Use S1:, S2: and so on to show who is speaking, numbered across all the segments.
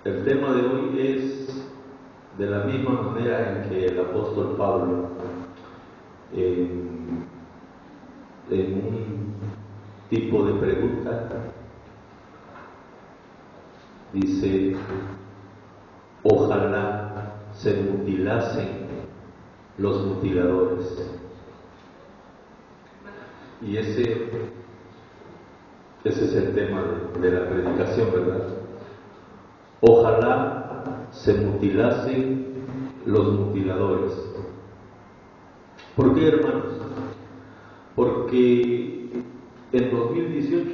S1: El tema de hoy es de la misma manera en que el apóstol Pablo, en un tipo de pregunta, dice: ojalá se mutilasen los mutiladores. Y ese es el tema de la predicación, ¿verdad? Ojalá se mutilasen los mutiladores. ¿Por qué, hermanos? Porque en 2018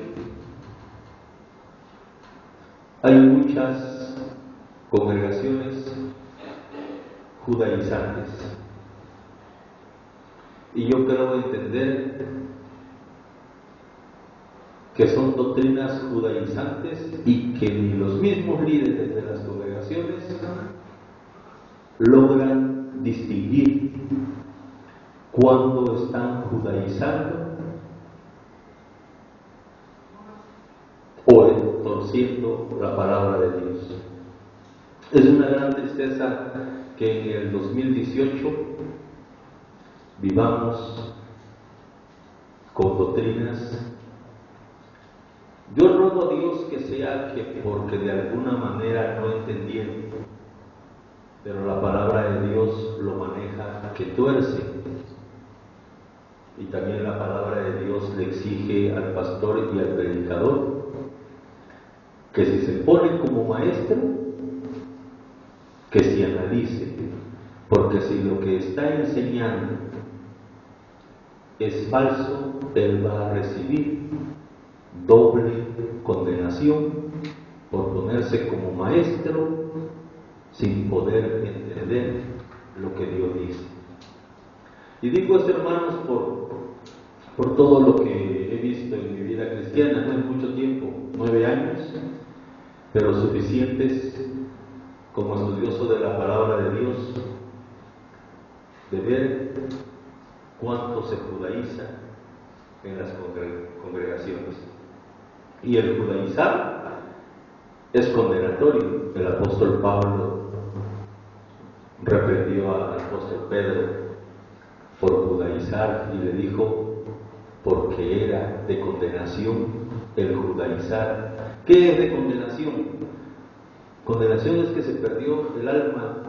S1: hay muchas congregaciones judaizantes. Y yo creo entender que son doctrinas judaizantes y que ni los mismos líderes de las congregaciones logran distinguir cuando están judaizando o torciendo la palabra de Dios. Es una gran tristeza que en el 2018 vivamos con doctrinas. Yo ruego a Dios que sea que porque de alguna manera no entendieron, pero la palabra de Dios lo maneja que tuerce. Y también la palabra de Dios le exige al pastor y al predicador que si se pone como maestro, que se analice, porque si lo que está enseñando es falso, él va a recibir doble condenación por ponerse como maestro sin poder entender lo que Dios dice. Y digo esto, hermanos, por todo lo que he visto en mi vida cristiana, no es mucho tiempo, 9 años, pero suficientes como estudioso de la palabra de Dios, de ver cuánto se judaiza en las congregaciones. Y el judaizar es condenatorio. El apóstol Pablo reprendió al apóstol Pedro por judaizar y le dijo, porque era de condenación el judaizar. ¿Qué es de condenación? Condenación es que se perdió el alma,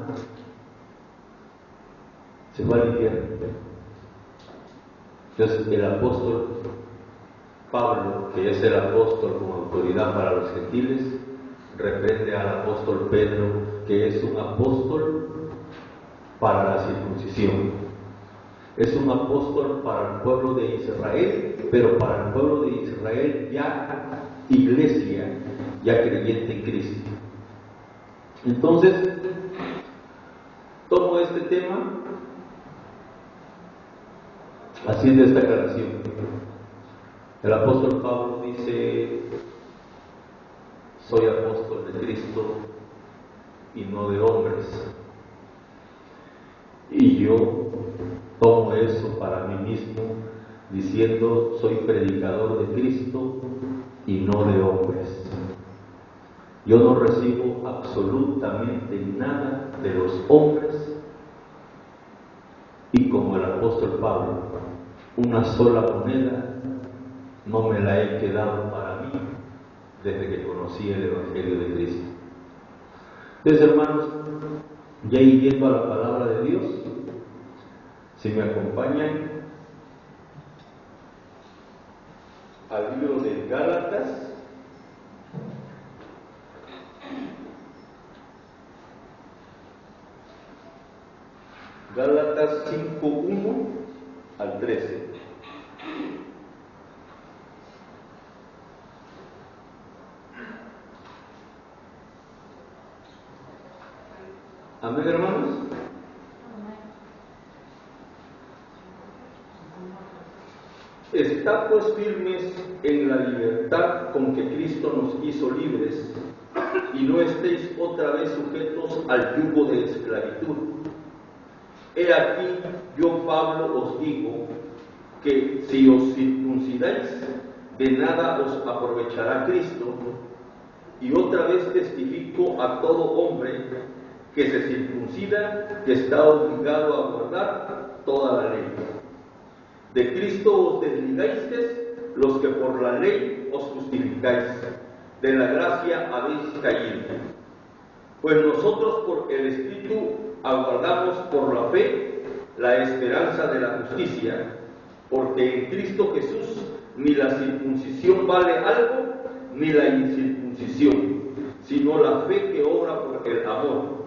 S1: se fue al infierno. Entonces el apóstol Pablo, que es el apóstol con autoridad para los gentiles, reprende al apóstol Pedro, que es un apóstol para la circuncisión. Es un apóstol para el pueblo de Israel, pero para el pueblo de Israel ya iglesia, ya creyente en Cristo. Entonces, tomo este tema haciendo esta aclaración. El apóstol Pablo dice: soy apóstol de Cristo y no de hombres. Y yo tomo eso para mí mismo, diciendo: soy predicador de Cristo y no de hombres. Yo no recibo absolutamente nada de los hombres, y como el apóstol Pablo, una sola moneda no me la he quedado para mí desde que conocí el Evangelio de Cristo. Entonces, hermanos, ya yendo a la palabra de Dios, si me acompañan al libro de Gálatas, Gálatas 5:1 al 13. Amén, hermanos. Está pues firmes en la libertad con que Cristo nos hizo libres, y no estéis otra vez sujetos al yugo de esclavitud. He aquí, yo Pablo os digo que si os circuncidáis, de nada os aprovechará Cristo, y otro otra vez testifico a todo hombre que se circuncida, que está obligado a guardar toda la ley. De Cristo os desligasteis los que por la ley os justificáis, de la gracia habéis caído. Pues nosotros por el Espíritu aguardamos por la fe la esperanza de la justicia, porque en Cristo Jesús ni la circuncisión vale algo, ni la incircuncisión, sino la fe que obra por el amor.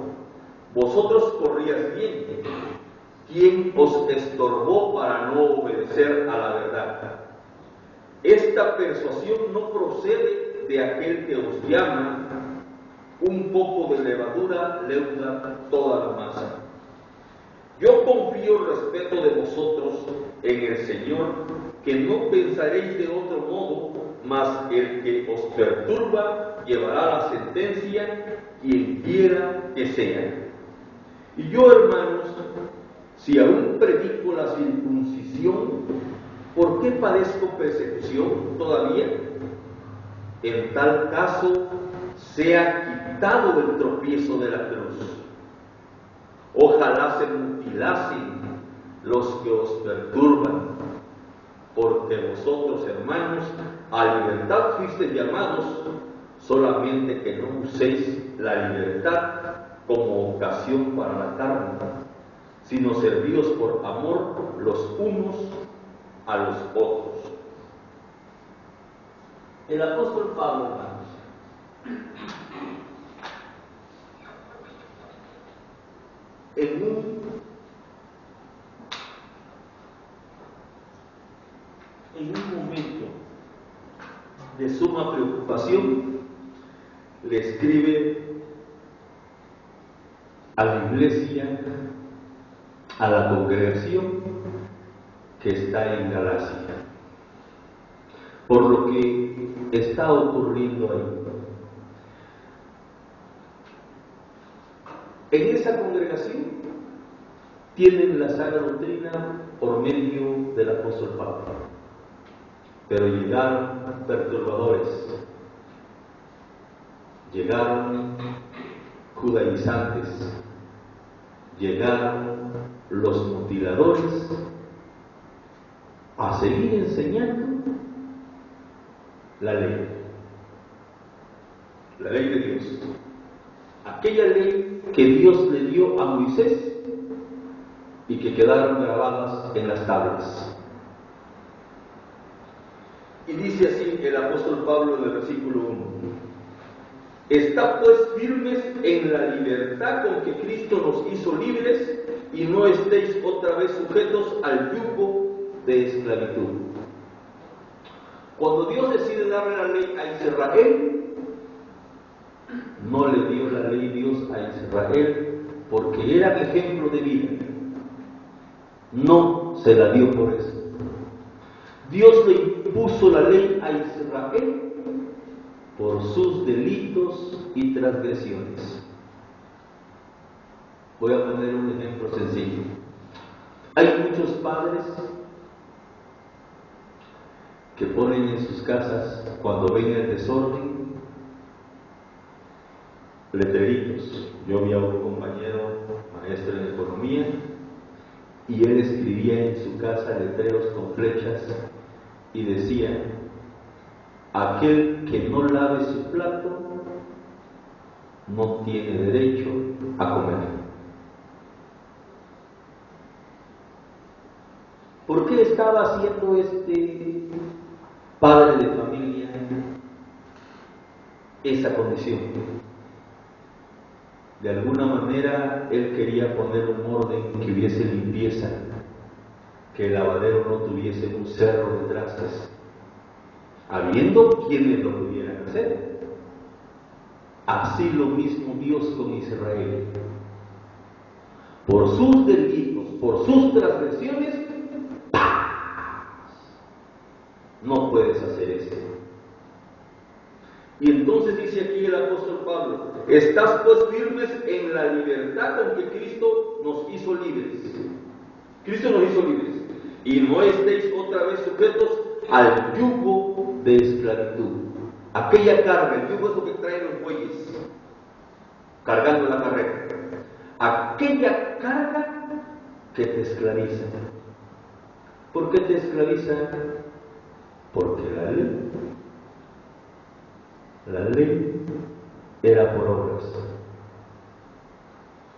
S1: Vosotros corríais bien. ¿Quién os estorbó para no obedecer a la verdad? Esta persuasión no procede de aquel que os llama. Un poco de levadura leuda toda la masa. Yo confío el respeto de vosotros en el Señor, que no pensaréis de otro modo, mas el que os perturba llevará la sentencia, quien quiera que sea. Y yo, hermanos, si aún predico la circuncisión, ¿por qué padezco persecución todavía? En tal caso, sea quitado el tropiezo de la cruz. Ojalá se mutilasen los que os perturban, porque vosotros, hermanos, a libertad fuisteis llamados, solamente que no uséis la libertad como ocasión para la carne, sino servíos por amor los unos a los otros. El apóstol Pablo, hermanos, en un momento de suma preocupación, le escribe a la iglesia, a la congregación que está en Galacia, por lo que está ocurriendo ahí. En esa congregación tienen la sana doctrina por medio del apóstol Pablo, pero llegaron perturbadores, llegaron judaizantes, llegaron los mutiladores a seguir enseñando la ley de Dios, aquella ley que Dios le dio a Moisés y que quedaron grabadas en las tablas. Y dice así el apóstol Pablo en el versículo 1: Estad pues firmes en la libertad con que Cristo nos hizo libres, y no estéis otra vez sujetos al yugo de esclavitud. Cuando Dios decide darle la ley a Israel, no le dio la ley Dios a Israel porque eran ejemplo de vida. No se la dio por eso. Dios le impuso la ley a Israel por sus delitos y transgresiones. Voy a poner un ejemplo sencillo. Hay muchos padres que ponen en sus casas, cuando ven el desorden, letreritos. Yo vi a un compañero maestro en economía y él escribía en su casa letreros con flechas y decía: aquel que no lave su plato no tiene derecho a comer. ¿Por qué estaba haciendo este padre de familia esa condición? De alguna manera él quería poner un orden, que hubiese limpieza, que el lavadero no tuviese un cerro de trastes, habiendo quienes lo pudieran hacer. Así lo mismo Dios con Israel. Por sus delitos, por sus transgresiones, no puedes hacer esto. Y entonces dice aquí el apóstol Pablo: estás pues firmes en la libertad con que Cristo nos hizo libres. Cristo nos hizo libres. Y no estéis otra vez sujetos al yugo de esclavitud. Aquella carga, el yugo es lo que traen los bueyes. cargando la carreta. Aquella carga que te esclaviza. ¿Por qué te esclaviza? Porque la ley era por obras.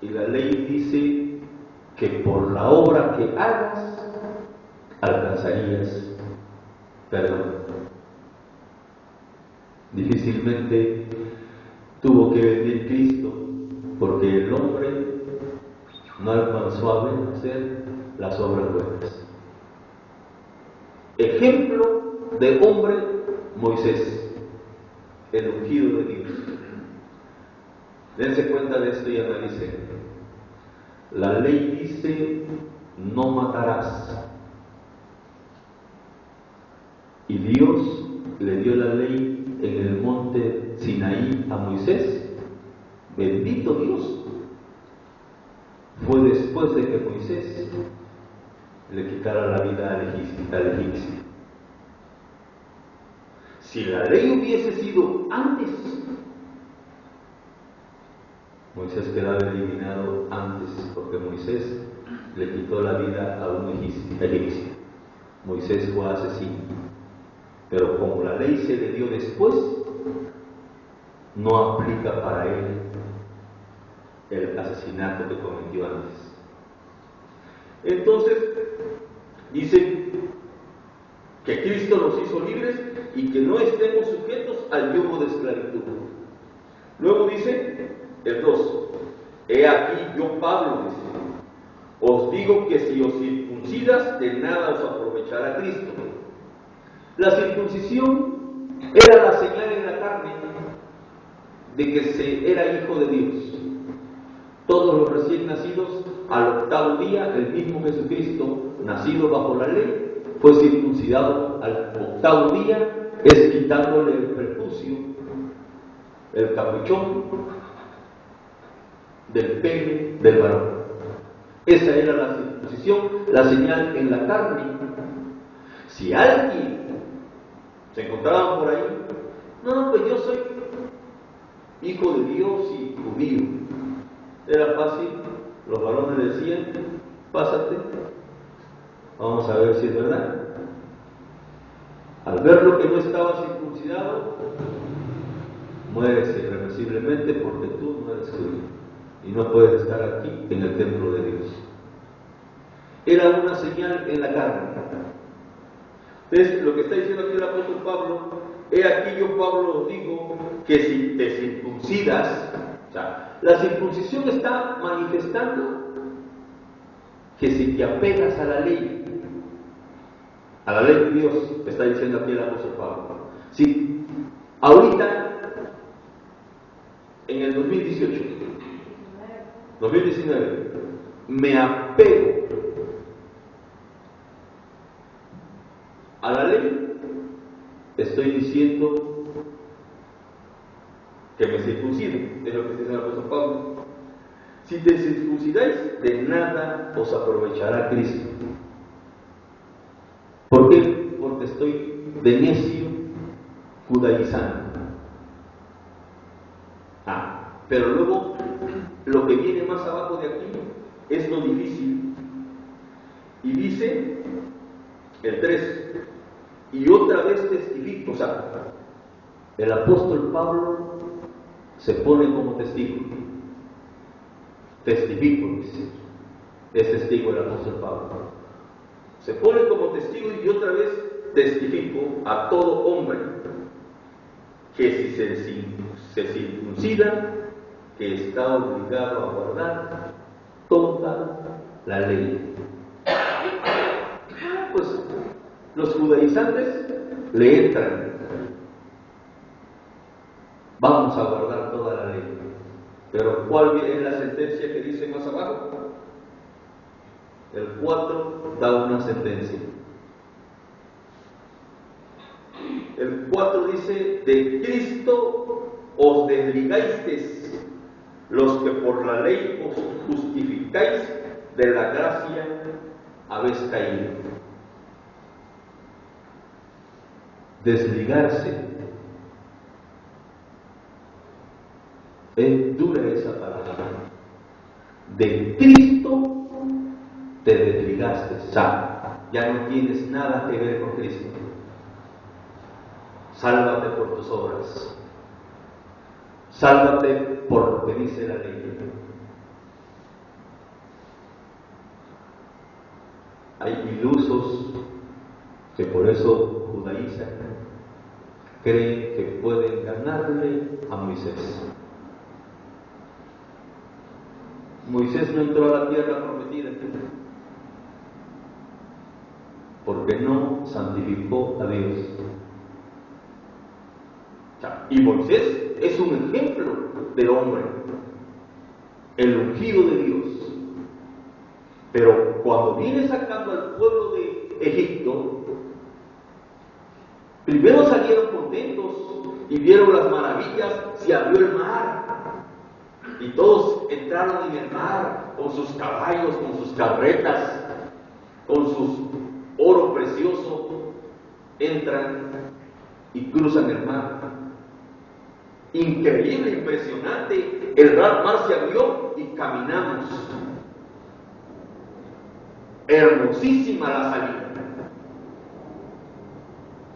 S1: Y la ley dice que por la obra que hagas alcanzarías perdón. Difícilmente tuvo que venir Cristo, porque el hombre no alcanzó a vencer las obras buenas. Ejemplo de hombre, Moisés, el ungido de Dios. Dense cuenta de esto y analicen. La ley dice: no matarás. Y Dios le dio la ley en el monte Sinaí a Moisés. Bendito Dios. Fue después de que Moisés le quitara la vida al egipcio. Si la ley hubiese sido antes, Moisés quedaba eliminado antes, porque Moisés le quitó la vida a un egipcio. Moisés fue asesino. Pero como la ley se le dio después, no aplica para él el asesinato que cometió antes. Entonces, dice que Cristo nos hizo libres y que no estemos sujetos al yugo de esclavitud. Luego dice el 2: he aquí yo, Pablo, dice, os digo que si os circuncidas, de nada os aprovechará Cristo. La circuncisión era la señal en la carne de que se era hijo de Dios. Todos los recién nacidos, al octavo día, el mismo Jesucristo, nacido bajo la ley, fue circuncidado al octavo día, es quitándole el prepucio, el capuchón del pene del varón. Esa era la circuncisión, la señal en la carne. Si alguien se encontraba por ahí: no, pues yo soy hijo de Dios y judío. Era fácil, los varones decían: pásate, vamos a ver si es verdad. Al verlo que no estaba circuncidado, mueres irreversiblemente, porque tú no eres judío y no puedes estar aquí en el templo de Dios. Era una señal en la carne. Entonces, lo que está diciendo aquí el apóstol Pablo: he aquí yo, Pablo, os digo que si te circuncidas, o sea, la circuncisión está manifestando que si te apegas a la ley de Dios, está diciendo aquí el apóstol Pablo. Si ahorita, en el 2019, me apego a la ley, estoy diciendo que me circunciden, es lo que dice el apóstol Pablo. Si te circuncidáis, de nada os aprovechará Cristo. ¿Por qué? Porque estoy de necio judaizando. Pero luego, lo que viene más abajo de aquí es lo difícil. Y dice el 3: y otra vez testifico. O sea, el apóstol Pablo se pone como testigo. Testifico, dice. Es testigo el apóstol Pablo. Se pone como testigo y otra vez testifico a todo hombre que si se circuncida, que está obligado a guardar toda la ley. Pues los judaizantes le entran: vamos a guardar toda la ley. Pero ¿cuál es la sentencia que dice más abajo? El 4 da una sentencia. El 4 dice: de Cristo os desligasteis, los que por la ley os justificáis, de la gracia habéis caído. Desligarse Es dura esa palabra. De Cristo te desligaste, ya no tienes nada que ver con Cristo. Sálvate por tus obras. Sálvate por lo que dice la ley. Hay ilusos que por eso judaizan, creen que pueden ganarle a Moisés. Moisés no entró a la tierra prometida porque no santificó a Dios. Y Moisés es un ejemplo del hombre, el ungido de Dios. Pero cuando viene sacando al pueblo de Egipto, primero salieron contentos y vieron las maravillas, se abrió el mar. Y todos entraron en el mar con sus caballos, con sus carretas, con su oro precioso. Entran y cruzan el mar. Increíble, impresionante. El mar se abrió y caminamos. Hermosísima la salida.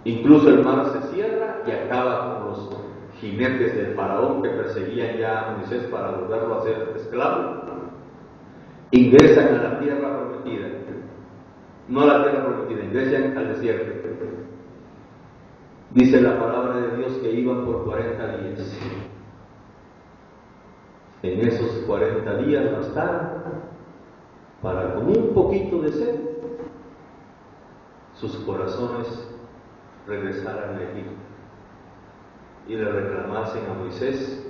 S1: Incluso el mar se cierra y acaba con los jinetes del faraón que perseguían ya a Moisés para volverlo a hacer esclavo. Ingresan a la tierra prometida. No a la tierra prometida, ingresan al desierto. Dice la palabra de Dios que iban por 40 días. En esos 40 días bastaron para, con un poquito de sed, sus corazones regresaran a Egipto y le reclamasen a Moisés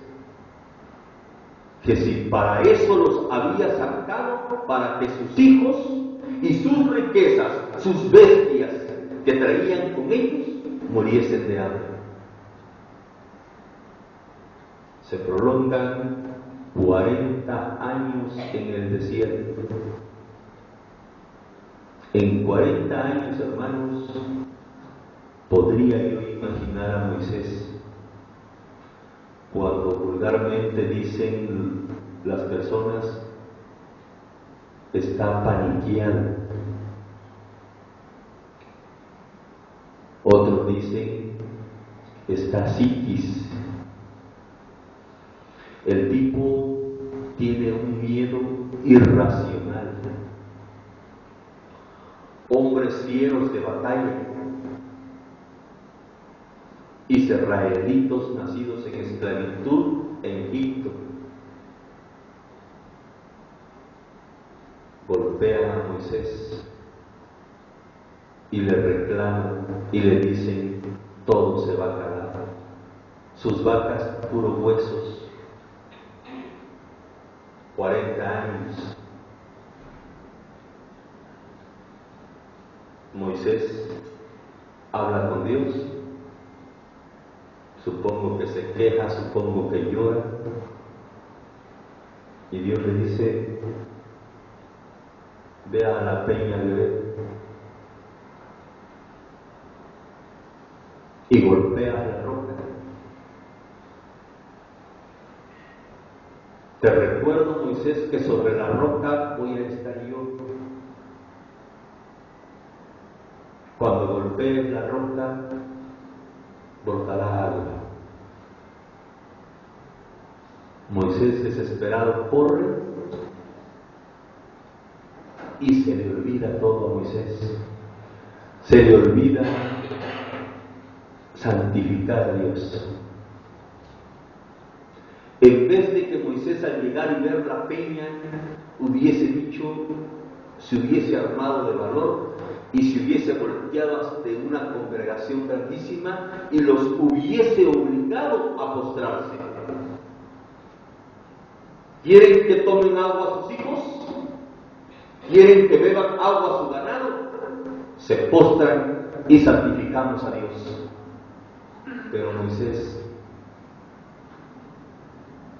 S1: que si para eso los había sacado, para que sus hijos y sus riquezas, sus bestias que traían con ellos, muriesen de hambre. Se prolongan 40 años en el desierto. En 40 años, hermanos, podría yo imaginar a Moisés cuando vulgarmente dicen las personas, está paniqueado. Otros dicen, está psiquis. El tipo tiene un miedo irracional. Hombres fieros de batalla, israelitos nacidos en esclavitud en Egipto, golpean a Moisés y le reclaman y le dicen, todo se va a acabar, sus vacas puros huesos. 40 años. Moisés habla con Dios, supongo que se queja, supongo que llora, y Dios le dice, ve a la peña de Bet y golpea a la roca. Te recuerdo, Moisés, que sobre la roca voy a estar yo. Cuando golpees la roca, brotará agua. Moisés, desesperado, corre y se le olvida todo a Moisés. Se le olvida santificar a Dios. En vez de que Moisés al llegar y ver la peña hubiese dicho, se hubiese armado de valor y se hubiese volteado ante una congregación grandísima y los hubiese obligado a postrarse. ¿Quieren que tomen agua a sus hijos? ¿Quieren que beban agua a su ganado? Se postran y santificamos a Dios. Pero Moisés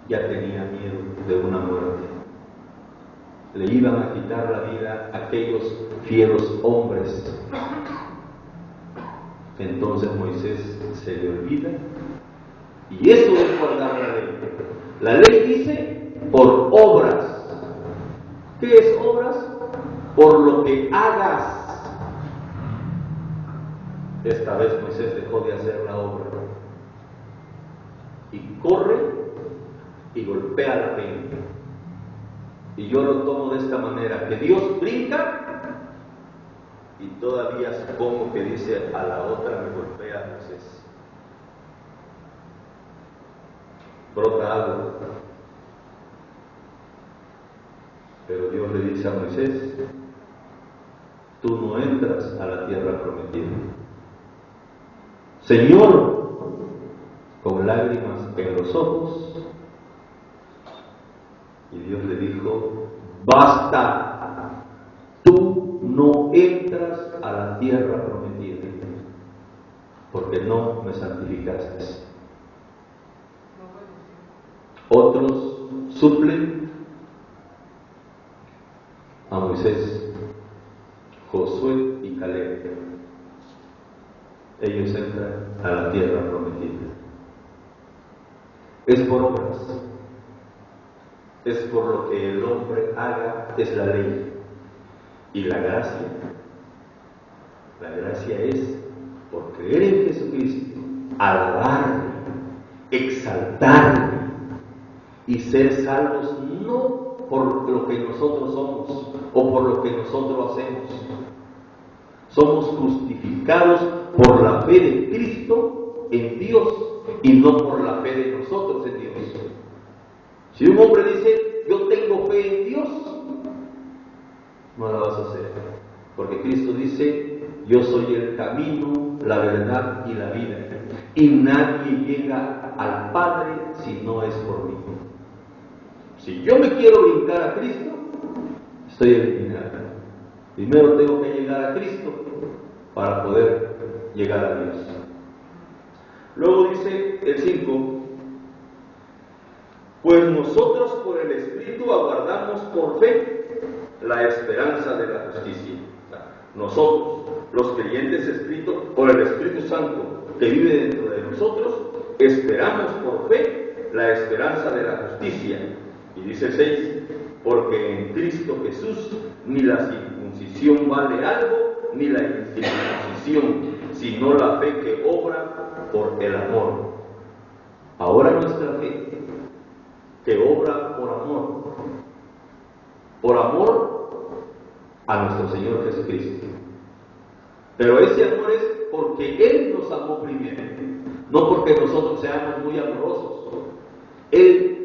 S1: ya tenía miedo de una muerte. Le iban a quitar la vida a aquellos fieros hombres. Entonces Moisés se le olvida, y eso es guardar la ley. La ley dice por obras. ¿Qué es obras? Por lo que hagas. Esta vez Moisés dejó de hacer la obra y corre y golpea la peña. Y yo lo tomo de esta manera, que Dios brinca y todavía supongo que dice a la otra me golpea a Moisés. Brota agua. Pero Dios le dice a Moisés, tú no entras a la tierra prometida. Señor, con lágrimas en los ojos, y Dios le dijo, basta, tú no entras a la tierra prometida, porque no me santificaste. Otros suplen a Moisés, Josué y Caleb. Ellos entran a la tierra prometida. Es por obras, es por lo que el hombre haga, es la ley. Y la gracia es por creer en Jesucristo, alabarle, exaltarle y ser salvos no por lo que nosotros somos o por lo que nosotros hacemos. Somos justificados por la fe de Cristo en Dios y no por la fe de nosotros en Dios. Si un hombre dice, yo tengo fe en Dios, no la vas a hacer. Porque Cristo dice, yo soy el camino, la verdad y la vida. Y nadie llega al Padre si no es por mí. Si yo me quiero brincar a Cristo, estoy eliminado. Primero tengo que llegar a Cristo para poder llegar a Dios. Luego dice el 5, pues nosotros por el Espíritu aguardamos por fe la esperanza de la justicia. Nosotros, los creyentes escritos por el Espíritu Santo que vive dentro de nosotros, esperamos por fe la esperanza de la justicia. Y dice 6, porque en Cristo Jesús ni la circuncisión vale algo, ni la incircuncisión, sino la fe que obra por el amor. Ahora nuestra fe, que obra por amor a nuestro Señor Jesucristo. Pero ese amor es porque Él nos amó primero, no porque nosotros seamos muy amorosos. Él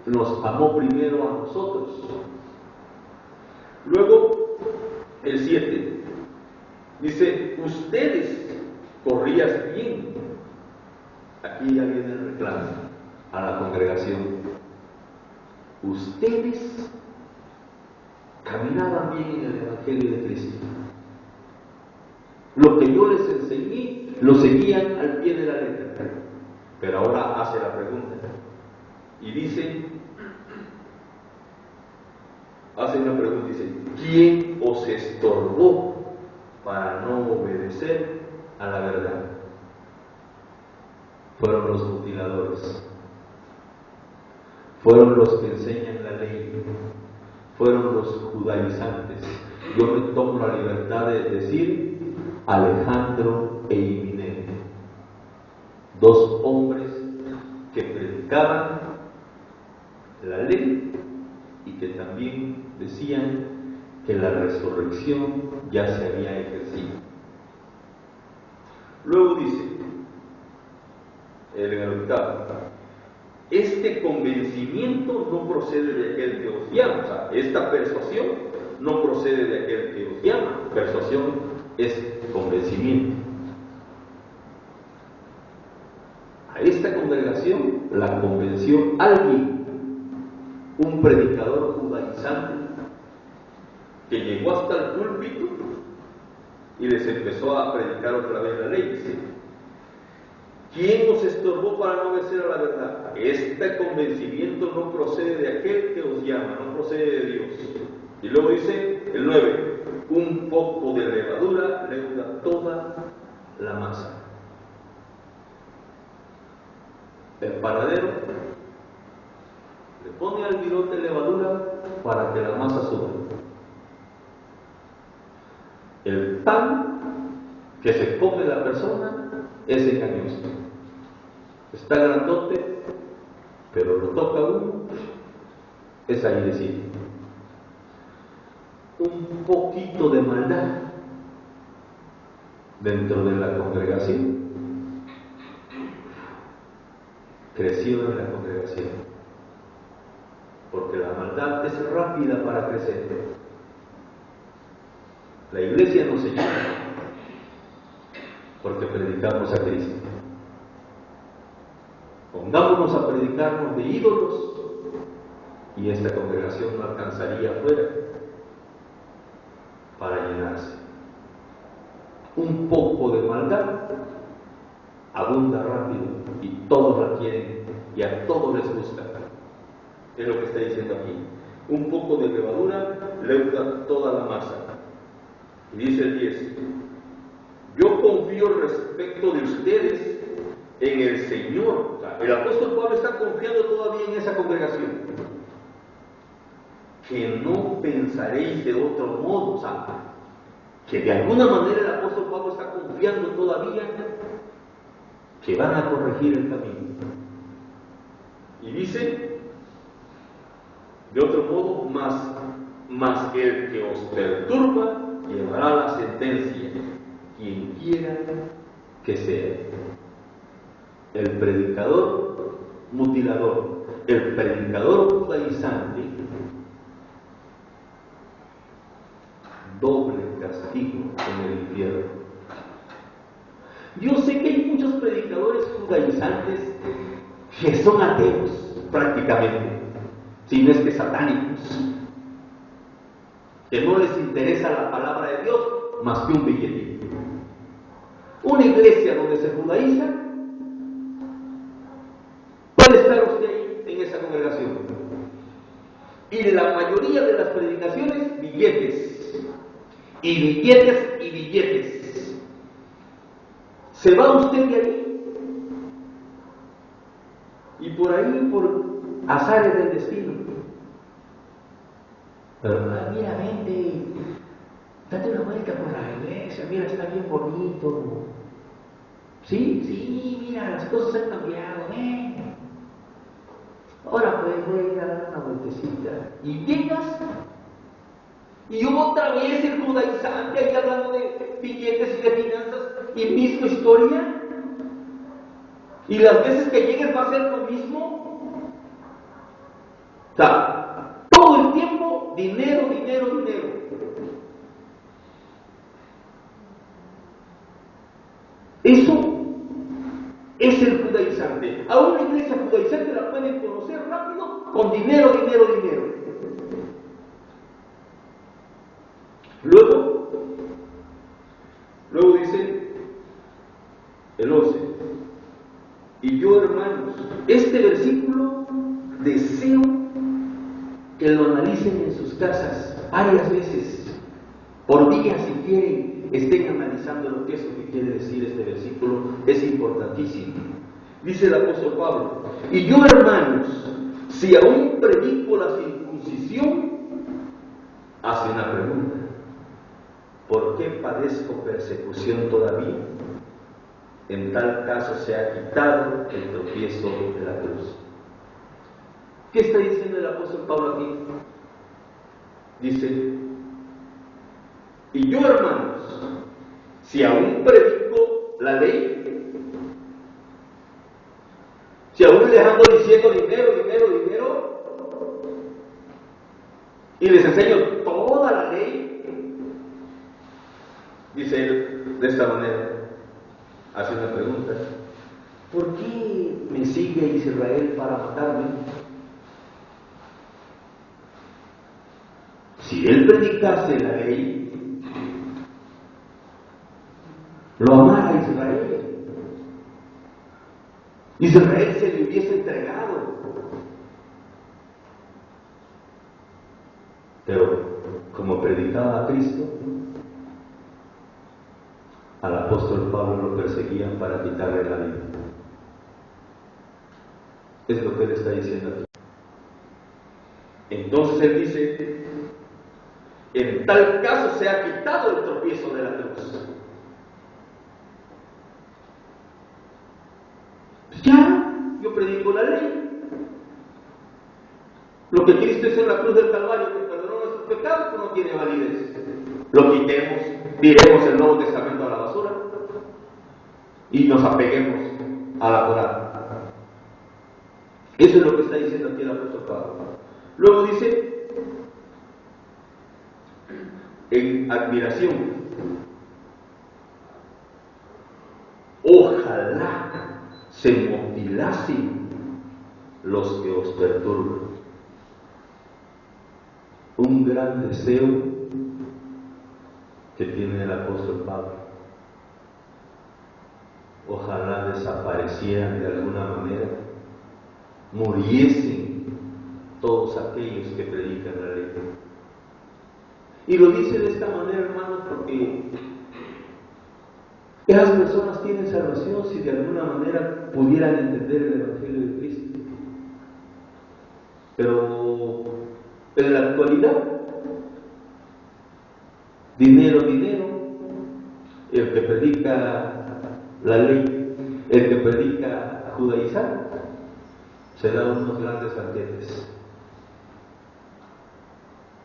S1: nos amó primero a nosotros. Luego, el 7, dice, ustedes corrían bien. Aquí ya viene el reclamo a la congregación. Ustedes caminaban bien en el Evangelio de Cristo. Lo que yo les enseñé, lo seguían al pie de la letra. Pero ahora hace la pregunta. Y dice, ¿quién os estorbó para no obedecer a la verdad? Fueron los mutiladores, fueron los que enseñan la ley, fueron los judaizantes. Yo me tomo la libertad de decir Alejandro e Himeneo, dos hombres que predicaban la ley y que también decían que la resurrección ya se había ejercido. Luego dice el octavo, este convencimiento no procede de aquel que os llama. O sea, esta persuasión no procede de aquel que os llama. Persuasión es convencimiento. A esta congregación la convenció alguien, un predicador judaizante, que llegó hasta el púlpito y les empezó a predicar otra vez la ley. Dice, ¿quién nos estorbó para no obedecer a la verdad? Este convencimiento no procede de aquel que os llama, no procede de Dios. Y luego dice el 9, un poco de levadura leuda toda la masa. El panadero pone almidón de levadura para que la masa suba. El pan que se come la persona es engañoso. Está grandote, pero lo toca uno, es airecito. Un poquito de maldad dentro de la congregación creció en la congregación, porque la maldad es rápida para crecer. La iglesia no se llena porque predicamos a Cristo. Pongámonos a predicarnos de ídolos y esta congregación no alcanzaría afuera para llenarse. Un poco de maldad abunda rápido y todos la quieren y a todos les gusta. Es lo que está diciendo aquí. Un poco de levadura leuda toda la masa. Y dice el 10: yo confío respecto de ustedes en el Señor. O sea, el apóstol Pablo está confiando todavía en esa congregación. Que no pensaréis de otro modo. O sea, que de alguna manera el apóstol Pablo está confiando todavía que van a corregir el camino. Y dice, de otro modo, más el que os perturba llevará la sentencia, quien quiera que sea. El predicador mutilador, el predicador judaizante, doble castigo en el infierno. Yo sé que hay muchos predicadores judaizantes que son ateos prácticamente, si no es que satánicos, que no les interesa la palabra de Dios más que un billete. Una iglesia donde se judaiza, puede estar usted ahí en esa congregación, y la mayoría de las predicaciones, billetes, y billetes, y billetes. Se va usted de ahí, y por ahí, por azares del destino. Pero, mira, vente, date una vuelta por la iglesia, mira, está bien bonito. Sí, mira, las cosas han cambiado, Ahora pues voy a ir a dar una vueltecita. Y llegas, y otra vez el judaizante ahí hablando de billetes y de finanzas, y misma historia. Y las veces que llegues va a ser lo mismo. O sea, todo el tiempo, dinero. Eso es el judaizante. A una iglesia judaizante la pueden conocer rápido con dinero. Luego dice el 11: y yo, hermanos, este versículo deseo que lo analicen en sus casas varias veces, por día si quieren, estén analizando lo que es lo que quiere decir este versículo, es importantísimo. Dice el apóstol Pablo: y yo, hermanos, si aún predico la circuncisión, hace una pregunta: ¿por qué padezco persecución todavía? En tal caso se ha quitado el tropiezo de la cruz. ¿Qué está diciendo el apóstol Pablo aquí? Dice: y yo, hermanos, si aún predico la ley, si aún les ando diciendo dinero, y les enseño toda la ley, dice él de esta manera, hace una pregunta: ¿por qué me sigue Israel para matarme? Si él predicase la ley, lo amara a Israel se le hubiese entregado. Pero como predicaba a Cristo, al apóstol Pablo lo perseguían para quitarle la vida. Es lo que él está diciendo aquí.
S2: Entonces él dice, en tal caso se ha quitado el tropiezo de la cruz. Pues ya, yo predico la ley. Lo que Cristo hizo en la cruz del Calvario, que perdonó nuestros pecados, pues no tiene validez. Lo quitemos, tiremos el Nuevo Testamento a la basura y nos apeguemos a la Torá. Eso es lo que está diciendo aquí el apóstol Pablo. Luego dice, en admiración, ojalá se mutilasen los que os perturban. Un gran deseo que tiene el apóstol Pablo. Ojalá desaparecieran de alguna manera, muriesen todos aquellos que predican la ley. Y lo dice de esta manera, hermanos, porque esas personas tienen salvación si de alguna manera pudieran entender el Evangelio de Cristo. Pero en la actualidad, dinero, el que predica la ley, el que predica a judaizar, se da unos grandes banquetes.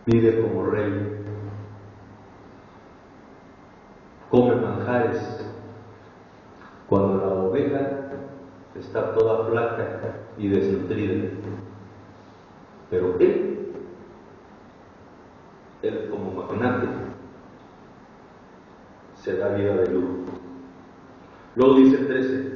S2: Vive como rey, come manjares, cuando la oveja está toda flaca y desnutrida. Pero él como magnate, se da vida de lujo. Luego dice el 13,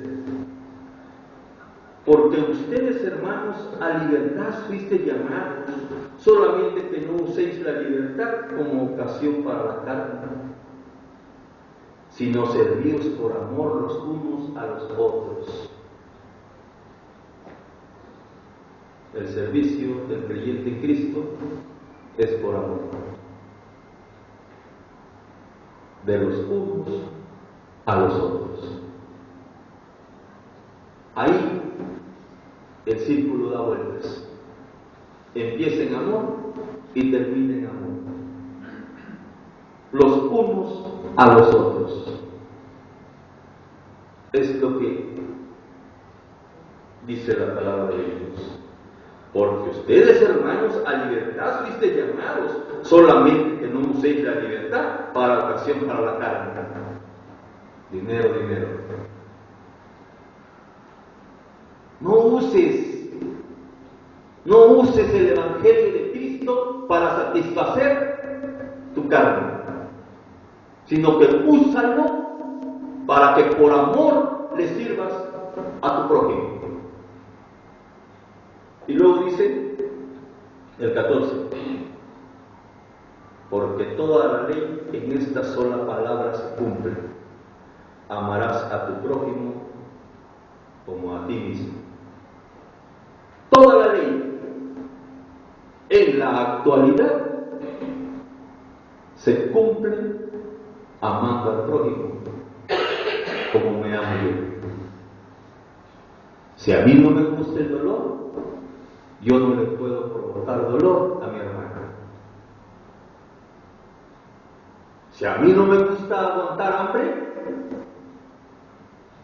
S2: porque ustedes, hermanos, a libertad fuiste llamados, solamente que no uséis la libertad como ocasión para la carne, sino servíos por amor los unos a los otros. El servicio del creyente en Cristo es por amor. De los unos a los otros. Ahí el círculo da vueltas. Empieza en amor y termina en amor. Los unos a los otros. Es lo que dice la palabra de Dios. Porque ustedes, hermanos, a libertad fuiste llamados, solamente que no uséis la libertad para ocasión para la carne. Dinero. No uses el Evangelio de Cristo para satisfacer tu carne, sino que úsalo para que por amor le sirvas a tu prójimo. Y luego dice el 14, porque toda la ley en esta sola palabra se cumple: amarás a tu prójimo como a ti mismo. Toda la ley en la actualidad se cumple amando al prójimo como me amo yo. Si a mí no me gusta el dolor, yo no le puedo provocar dolor a mi hermano. Si a mí no me gusta aguantar hambre,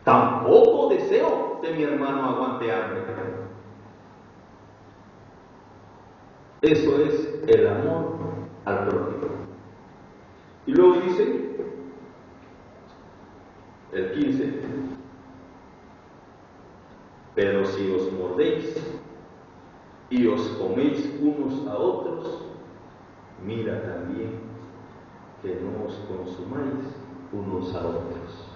S2: tampoco deseo que mi hermano aguante hambre. Eso es el amor al prójimo. Y luego dice el 15, pero si os mordéis y os coméis unos a otros, mira también que no os consumáis unos a otros.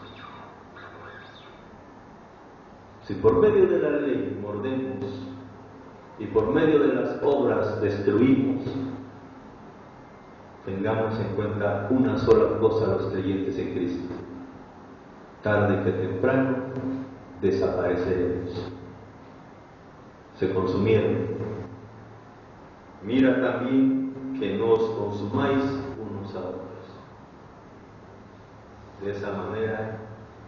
S2: Si por medio de la ley mordemos y por medio de las obras destruimos, tengamos en cuenta una sola cosa los creyentes en Cristo: tarde que temprano desapareceremos. Se consumieron. Mira también que no os consumáis unos a otros. De esa manera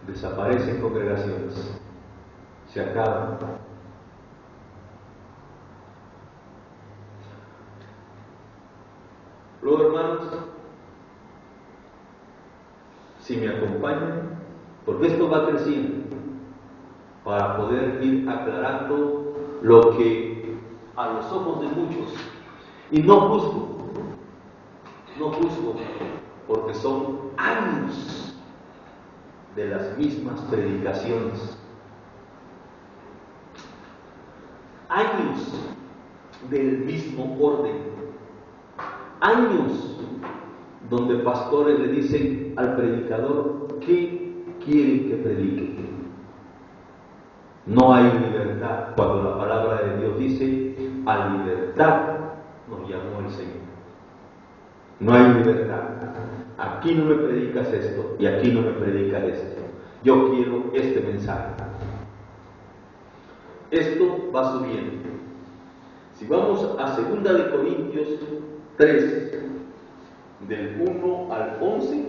S2: desaparecen congregaciones, se acaban.
S1: Luego, hermanos, si me acompañan, porque esto va creciendo, para poder ir aclarando lo que a los ojos de muchos, y no juzgo, porque son años de las mismas predicaciones, años del mismo orden, años donde pastores le dicen al predicador qué quieren que predique. No hay libertad cuando la palabra de Dios dice: a libertad nos llamó el Señor. No hay libertad. Aquí no me predicas esto y aquí no me predicas esto. Yo quiero este mensaje. Esto va subiendo. Si vamos a 2 de Corintios 3, del 1 al 11,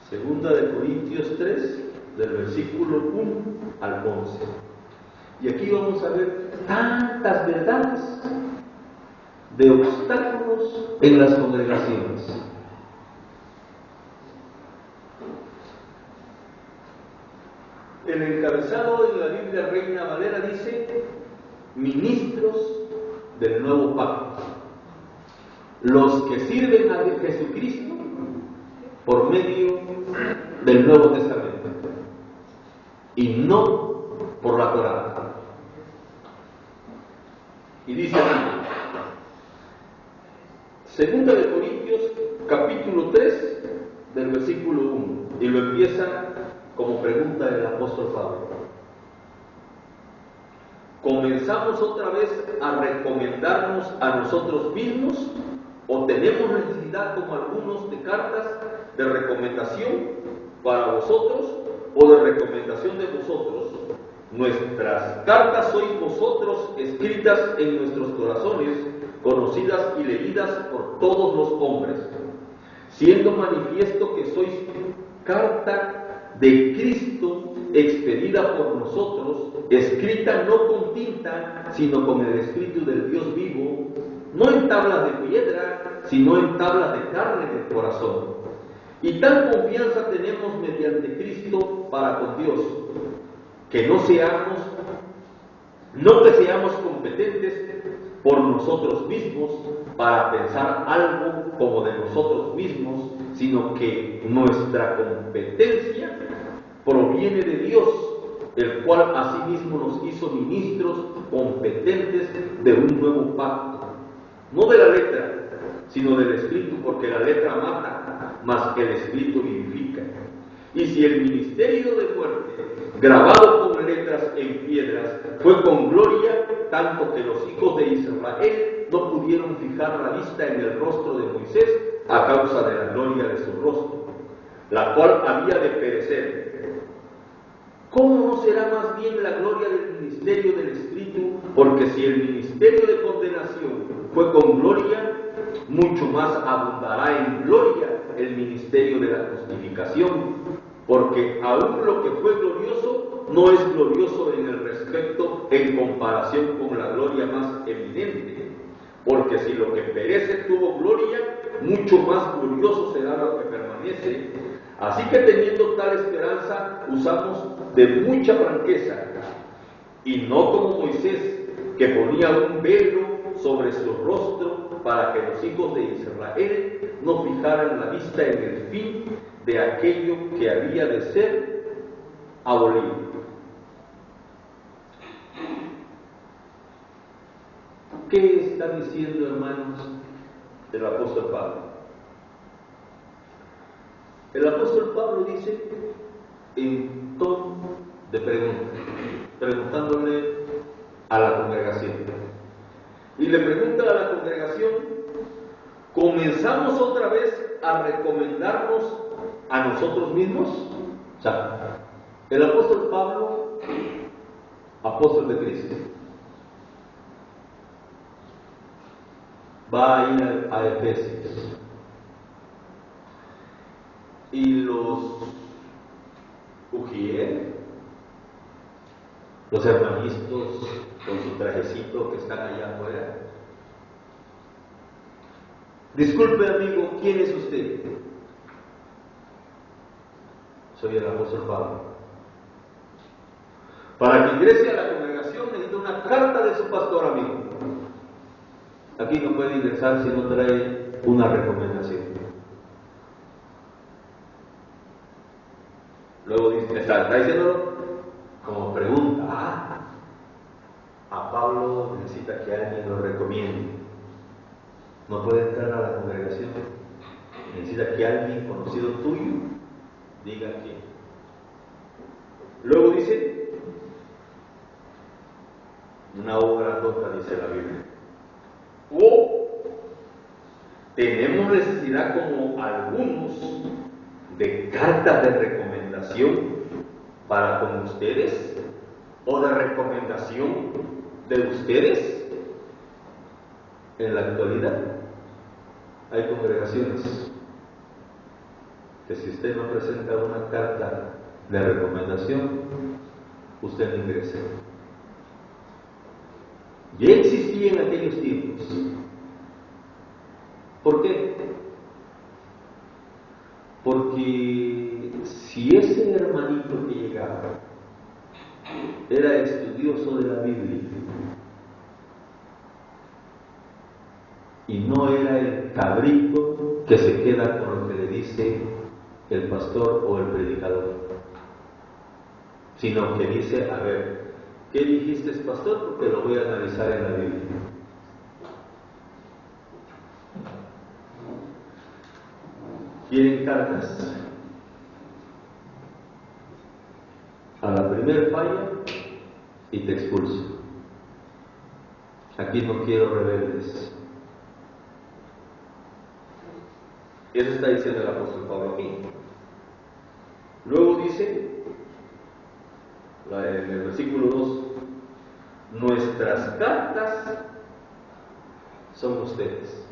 S1: Segunda de Corintios 3, del versículo 1 al 11. Y aquí vamos a ver tantas verdades de obstáculos en las congregaciones. El encabezado de la Biblia Reina Valera dice: ministros del nuevo pacto, los que sirven a Jesucristo por medio del Nuevo Testamento y no por la Torá. Y dice así, 2 de Corintios capítulo 3 del versículo 1, y lo empieza como pregunta del apóstol Pablo. ¿Comenzamos otra vez a recomendarnos a nosotros mismos o tenemos necesidad, como algunos, de cartas de recomendación para vosotros o de recomendación de vosotros? Nuestras cartas sois vosotros, escritas en nuestros corazones, conocidas y leídas por todos los hombres, siendo manifiesto que sois carta de Cristo, expedida por nosotros, escrita no con tinta, sino con el Espíritu del Dios vivo, no en tablas de piedra, sino en tablas de carne del corazón. Y tal confianza tenemos mediante Cristo para con Dios, que no que seamos competentes por nosotros mismos para pensar algo como de nosotros mismos, sino que nuestra competencia proviene de Dios, el cual asimismo nos hizo ministros competentes de un nuevo pacto, no de la letra, sino del Espíritu, porque la letra mata, mas el Espíritu vivifica. Y si el ministerio de muerte, grabado con letras en piedras, fue con gloria, tanto que los hijos de Israel no pudieron fijar la vista en el rostro de Moisés a causa de la gloria de su rostro, la cual había de perecer. ¿Cómo no será más bien la gloria del ministerio del Espíritu? Porque si el ministerio de condenación fue con gloria, mucho más abundará en gloria el ministerio de la justificación, porque aún lo que fue glorioso no es glorioso en el respecto en comparación con la gloria más eminente, porque si lo que perece tuvo gloria, mucho más glorioso será lo que permanece. Así que teniendo tal esperanza, usamos de mucha franqueza, y no como Moisés, que ponía un velo sobre su rostro para que los hijos de Israel no fijaran la vista en el fin de aquello que había de ser abolido. ¿Qué está diciendo, hermanos, el apóstol Pablo? El apóstol Pablo dice en tono de pregunta, preguntándole a la congregación. Y le pregunta a la congregación: ¿comenzamos otra vez a recomendarnos a nosotros mismos? O sea, el apóstol Pablo, apóstol de Cristo, va a ir a Efesios
S2: y los Ujiel, los hermanitos con su trajecito que están allá afuera. Disculpe, amigo, ¿quién es usted? Soy el apóstol Pablo. Para que ingrese a la congregación necesita una carta de su pastor, amigo. Aquí no puede ingresar si no trae una recomendación. Luego dice, está diciéndolo como pregunta. A Pablo necesita que alguien lo recomiende. No puede entrar a la congregación. Necesita que alguien conocido tuyo diga quién. Luego dice, una obra rota, dice la Biblia. Tenemos necesidad, como algunos, de cartas de recomendación para con ustedes, o de recomendación de ustedes. En la actualidad hay congregaciones que si usted no presenta una carta de recomendación, usted no ingresa. Ya existía en aquellos tiempos. ¿Por qué? Porque si ese hermanito que llegaba era estudioso de la Biblia y no era el cabrito que se queda con lo que le dice el pastor o el predicador, sino que dice, a ver, ¿qué dijiste, pastor? Porque lo voy a analizar en la Biblia. ¿Quieren cartas? A la primer falla y te expulso. Aquí no quiero rebeldes. Eso está diciendo el apóstol Pablo aquí. Luego dice, en el versículo 2, nuestras cartas son ustedes.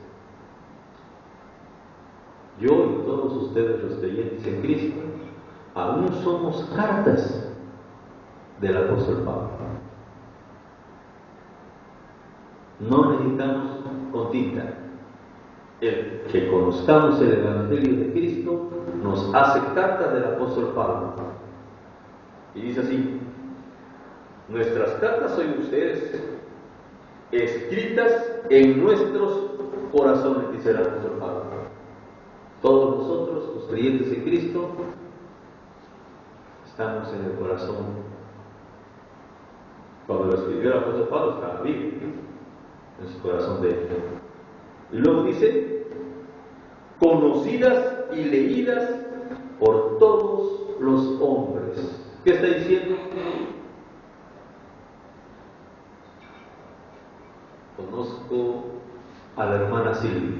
S2: Yo y todos ustedes, los creyentes en Cristo, aún somos cartas del apóstol Pablo. No necesitamos con tinta. El que conozcamos el Evangelio de Cristo nos hace carta del apóstol Pablo. Y dice así, nuestras cartas son ustedes, escritas en nuestros corazones, dice el apóstol Pablo. Todos nosotros, los creyentes en Cristo, estamos en el corazón. Cuando lo escribió el apóstol Pablo, estaba vivo en su corazón de él. Y luego dice, conocidas y leídas por todos los hombres. ¿Qué está diciendo? Conozco a la hermana Silvia.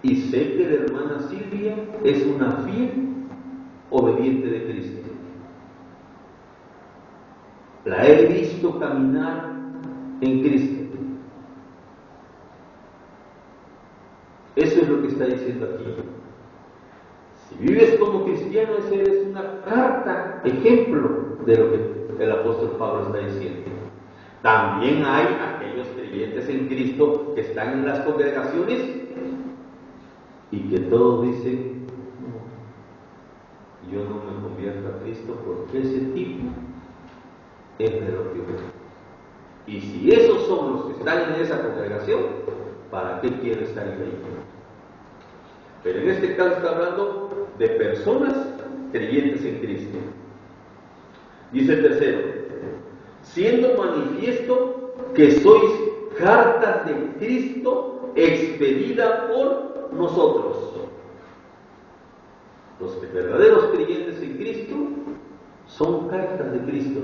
S2: Y sé que la hermana Silvia es una fiel obediente de Cristo. La he visto caminar en Cristo. Eso es lo que está diciendo aquí. Si vives como cristiano, esa es una carta, ejemplo de lo que el apóstol Pablo está diciendo. También hay aquellos creyentes en Cristo que están en las congregaciones y que todos dicen, yo no me convierto a Cristo porque ese tipo es de lo peor. Y si esos son los que están en esa congregación, ¿para qué quiere estar ahí? Pero en este caso está hablando de personas creyentes en Cristo. Dice el tercero, siendo manifiesto que sois cartas de Cristo expedida por nosotros. Los verdaderos creyentes en Cristo son cartas de Cristo,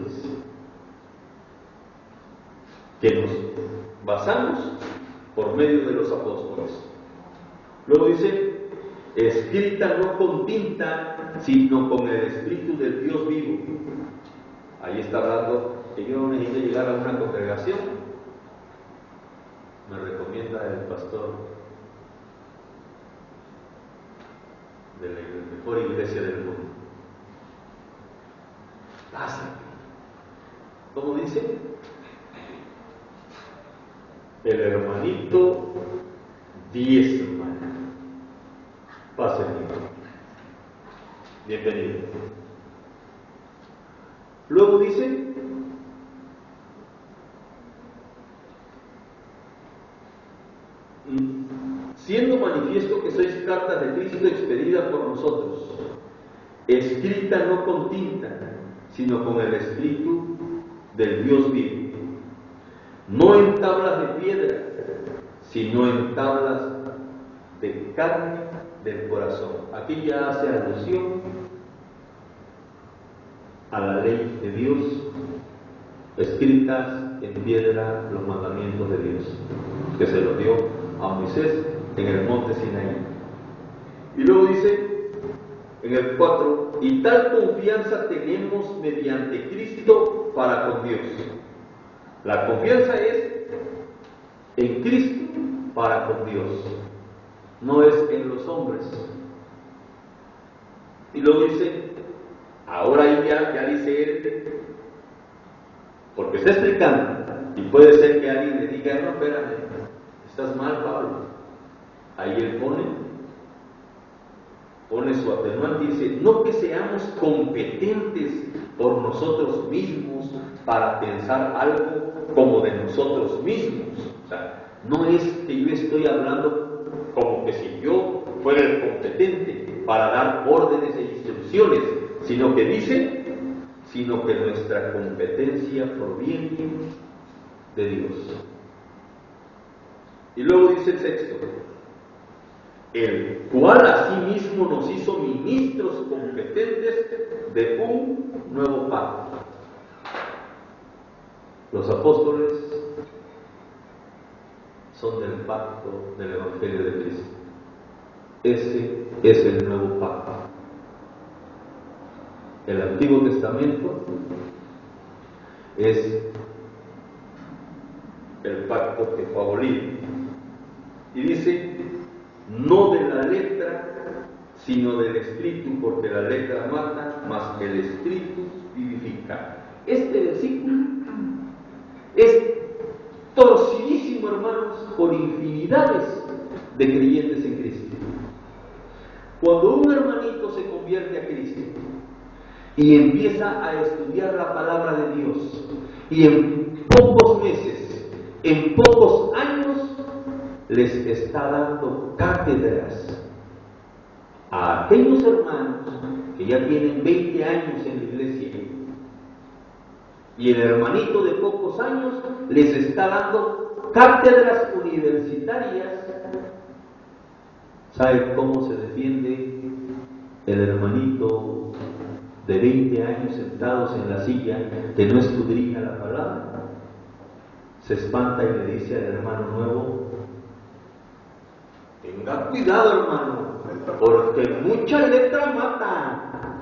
S2: que nos basamos por medio de los apóstoles. Luego dice, escrita no con tinta, sino con el Espíritu del Dios vivo. Ahí está hablando que yo no necesito llegar a una congregación. Me recomienda el pastor
S1: de la mejor iglesia del mundo. Pásate. ¿Cómo dice? El hermanito 10, hermano. Pásenme. Bienvenido. Luego dice, siendo manifiesto que sois cartas de Cristo expedida por nosotros, escrita no con tinta, sino con el Espíritu del Dios vivo, no en tablas de piedra, sino en tablas de carne del corazón. Aquí ya hace alusión a la ley de Dios, escritas en piedra los mandamientos de Dios, que se los dio a Moisés en el monte Sinaí. Y luego dice en el 4, y tal confianza tenemos mediante Cristo para con Dios. La confianza es en Cristo para con Dios, no es en los hombres. Y luego dice, ahora ahí ya dice él, porque está explicando, y puede ser que alguien le diga, no, espérame, estás mal, Pablo. Ahí él pone su atenuante y dice, no que seamos competentes por nosotros mismos para pensar algo como de nosotros mismos. O sea, no es que yo estoy hablando como que si yo fuera el competente para dar órdenes e instrucciones, sino que dice, sino que nuestra competencia proviene de Dios. Y luego dice el 6, el cual asimismo nos hizo ministros competentes de un nuevo pacto. Los apóstoles son del pacto del Evangelio de Cristo. Ese es el nuevo pacto. El Antiguo Testamento es el pacto que fue abolido. Y dice, no de la letra, sino del Espíritu, porque la letra mata, mas el Espíritu vivifica. Este versículo es torcidísimo, hermanos, por infinidades de creyentes en Cristo. Cuando un hermanito se convierte a Cristo y empieza a estudiar la palabra de Dios, y en pocos meses, en pocos años, les está dando cátedras a aquellos hermanos que ya tienen 20 años en la iglesia, y el hermanito de pocos años les está dando cátedras universitarias. ¿Sabe cómo se defiende el hermanito de 20 años sentados en la silla que no escudriña la palabra? Se espanta y le dice al hermano nuevo, tenga cuidado, hermano, porque mucha letra mata.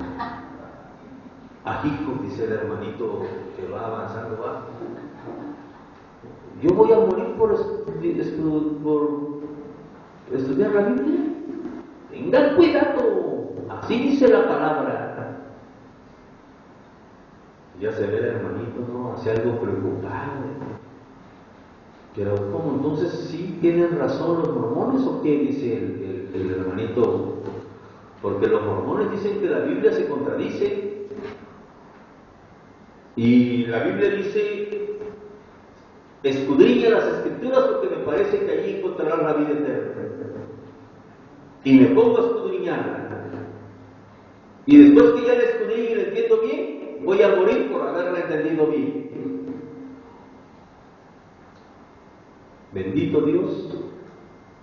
S1: Ajico, dice el hermanito que va avanzando, va. Yo voy a morir por estudiar la Biblia. Tengan cuidado, así dice la palabra. Ya se ve el hermanito, ¿no? Hace algo preocupado. Pero ¿cómo? Entonces, ¿sí tienen razón los mormones o qué? Dice el hermanito. Porque los mormones dicen que la Biblia se contradice. Y la Biblia dice, escudriña las Escrituras porque me parece que allí encontrarás la vida eterna. Y me pongo a escudriñarla. Y después que ya la escudriñe y la entiendo bien, voy a morir por haberla entendido bien. Bendito Dios,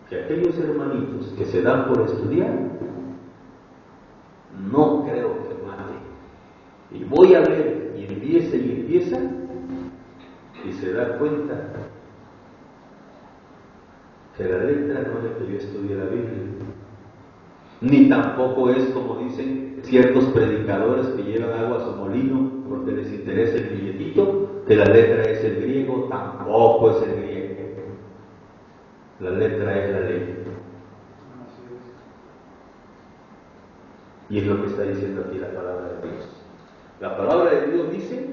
S1: que aquellos hermanitos que se dan por estudiar, no creo que mate. Y voy a ver, y empieza, y se da cuenta que la letra no es que yo estudie la Biblia, ni tampoco es como dicen ciertos predicadores que llevan agua a su molino porque les interesa el billetito, que la letra es el griego, tampoco es el griego. La letra es la ley. Y es lo que está diciendo aquí la palabra de Dios. La palabra de Dios dice,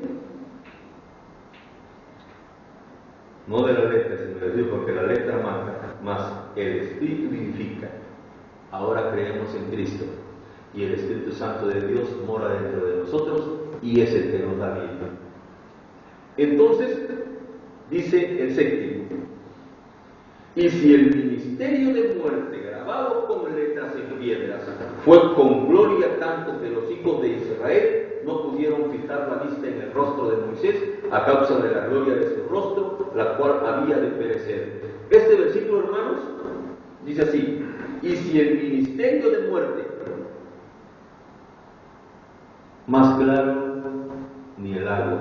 S1: no de la letra, sino de Dios, porque la letra mata, más el Espíritu vivifica. Ahora creemos en Cristo y el Espíritu Santo de Dios mora dentro de nosotros y es el que nos da vida. Entonces, dice el séptimo, y si el ministerio de muerte grabado con letras en piedras fue con gloria tanto que los hijos de Israel no pudieron fijar la vista en el rostro de Moisés a causa de la gloria de su rostro, la cual había de perecer. Este versículo, hermanos, dice así, y si el ministerio de muerte, más claro ni el agua.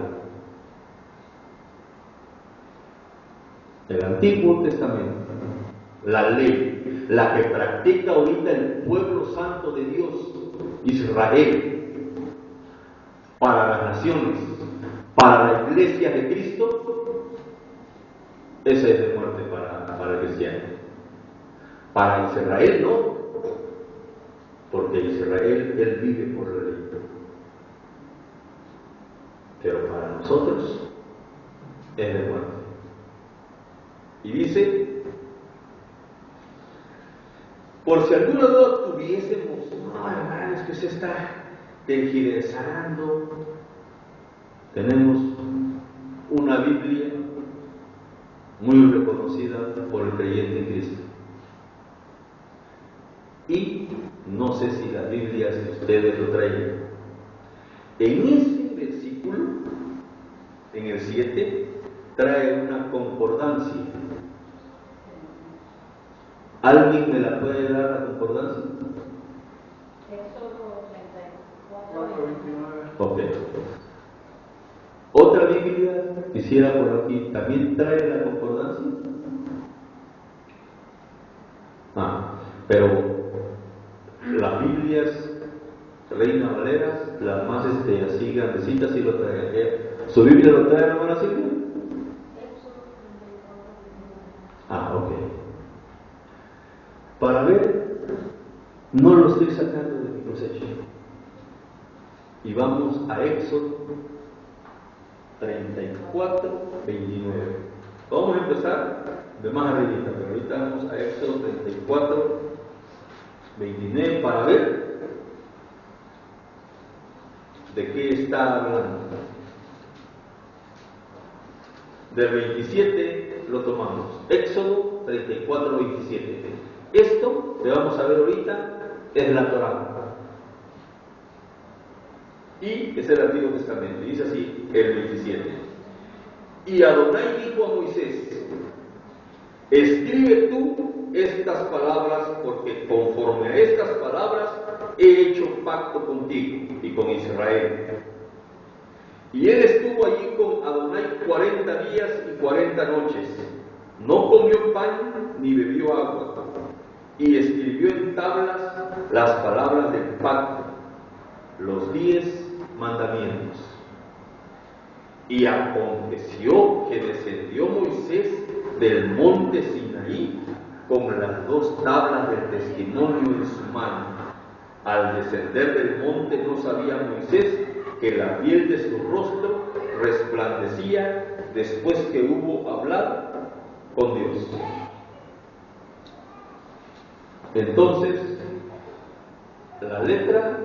S1: El Antiguo Testamento, la ley, la que practica ahorita el pueblo santo de Dios, Israel, para las naciones, para la iglesia de Cristo, esa es de muerte para el cristiano. Para Israel no, porque Israel, él vive por la ley. Pero para nosotros es de muerte. Y dice, por si alguna duda tuviésemos, no hermano, es que se está tergiversando. Tenemos una Biblia muy reconocida por el creyente en Cristo. Y no sé si las Biblias de ustedes lo traen. En ese versículo, en el 7, trae una concordancia. ¿Alguien me la puede dar la concordancia?
S3: Éxodo 34:29.
S1: Ok. Otra Biblia, quisiera por aquí, ¿también trae la concordancia? Pero las Biblias Reina Valeras, las más así grandecitas, sí lo traen. ¿Su Biblia lo trae, hermana Silvia? Ok. Para ver, no lo estoy sacando de mi cosecha. Y vamos a Éxodo 34:29. Vamos a empezar de más arribita, pero ahorita vamos a Éxodo 34:29 para ver de qué está hablando. Del 27 lo tomamos. Éxodo 34:27. Esto que vamos a ver ahorita es la Torá. Y es el Antiguo Testamento. Dice así el 27. Y Adonai dijo a Moisés, escribe tú estas palabras, porque conforme a estas palabras he hecho pacto contigo y con Israel. Y él estuvo allí con Adonai 40 días y 40 noches. No comió pan ni bebió agua. Y escribió en tablas las palabras del pacto, los 10 mandamientos. Y aconteció que descendió Moisés del monte Sinaí con las 2 tablas del testimonio en su mano. Al descender del monte no sabía Moisés que la piel de su rostro resplandecía después que hubo hablado con Dios. Entonces, la letra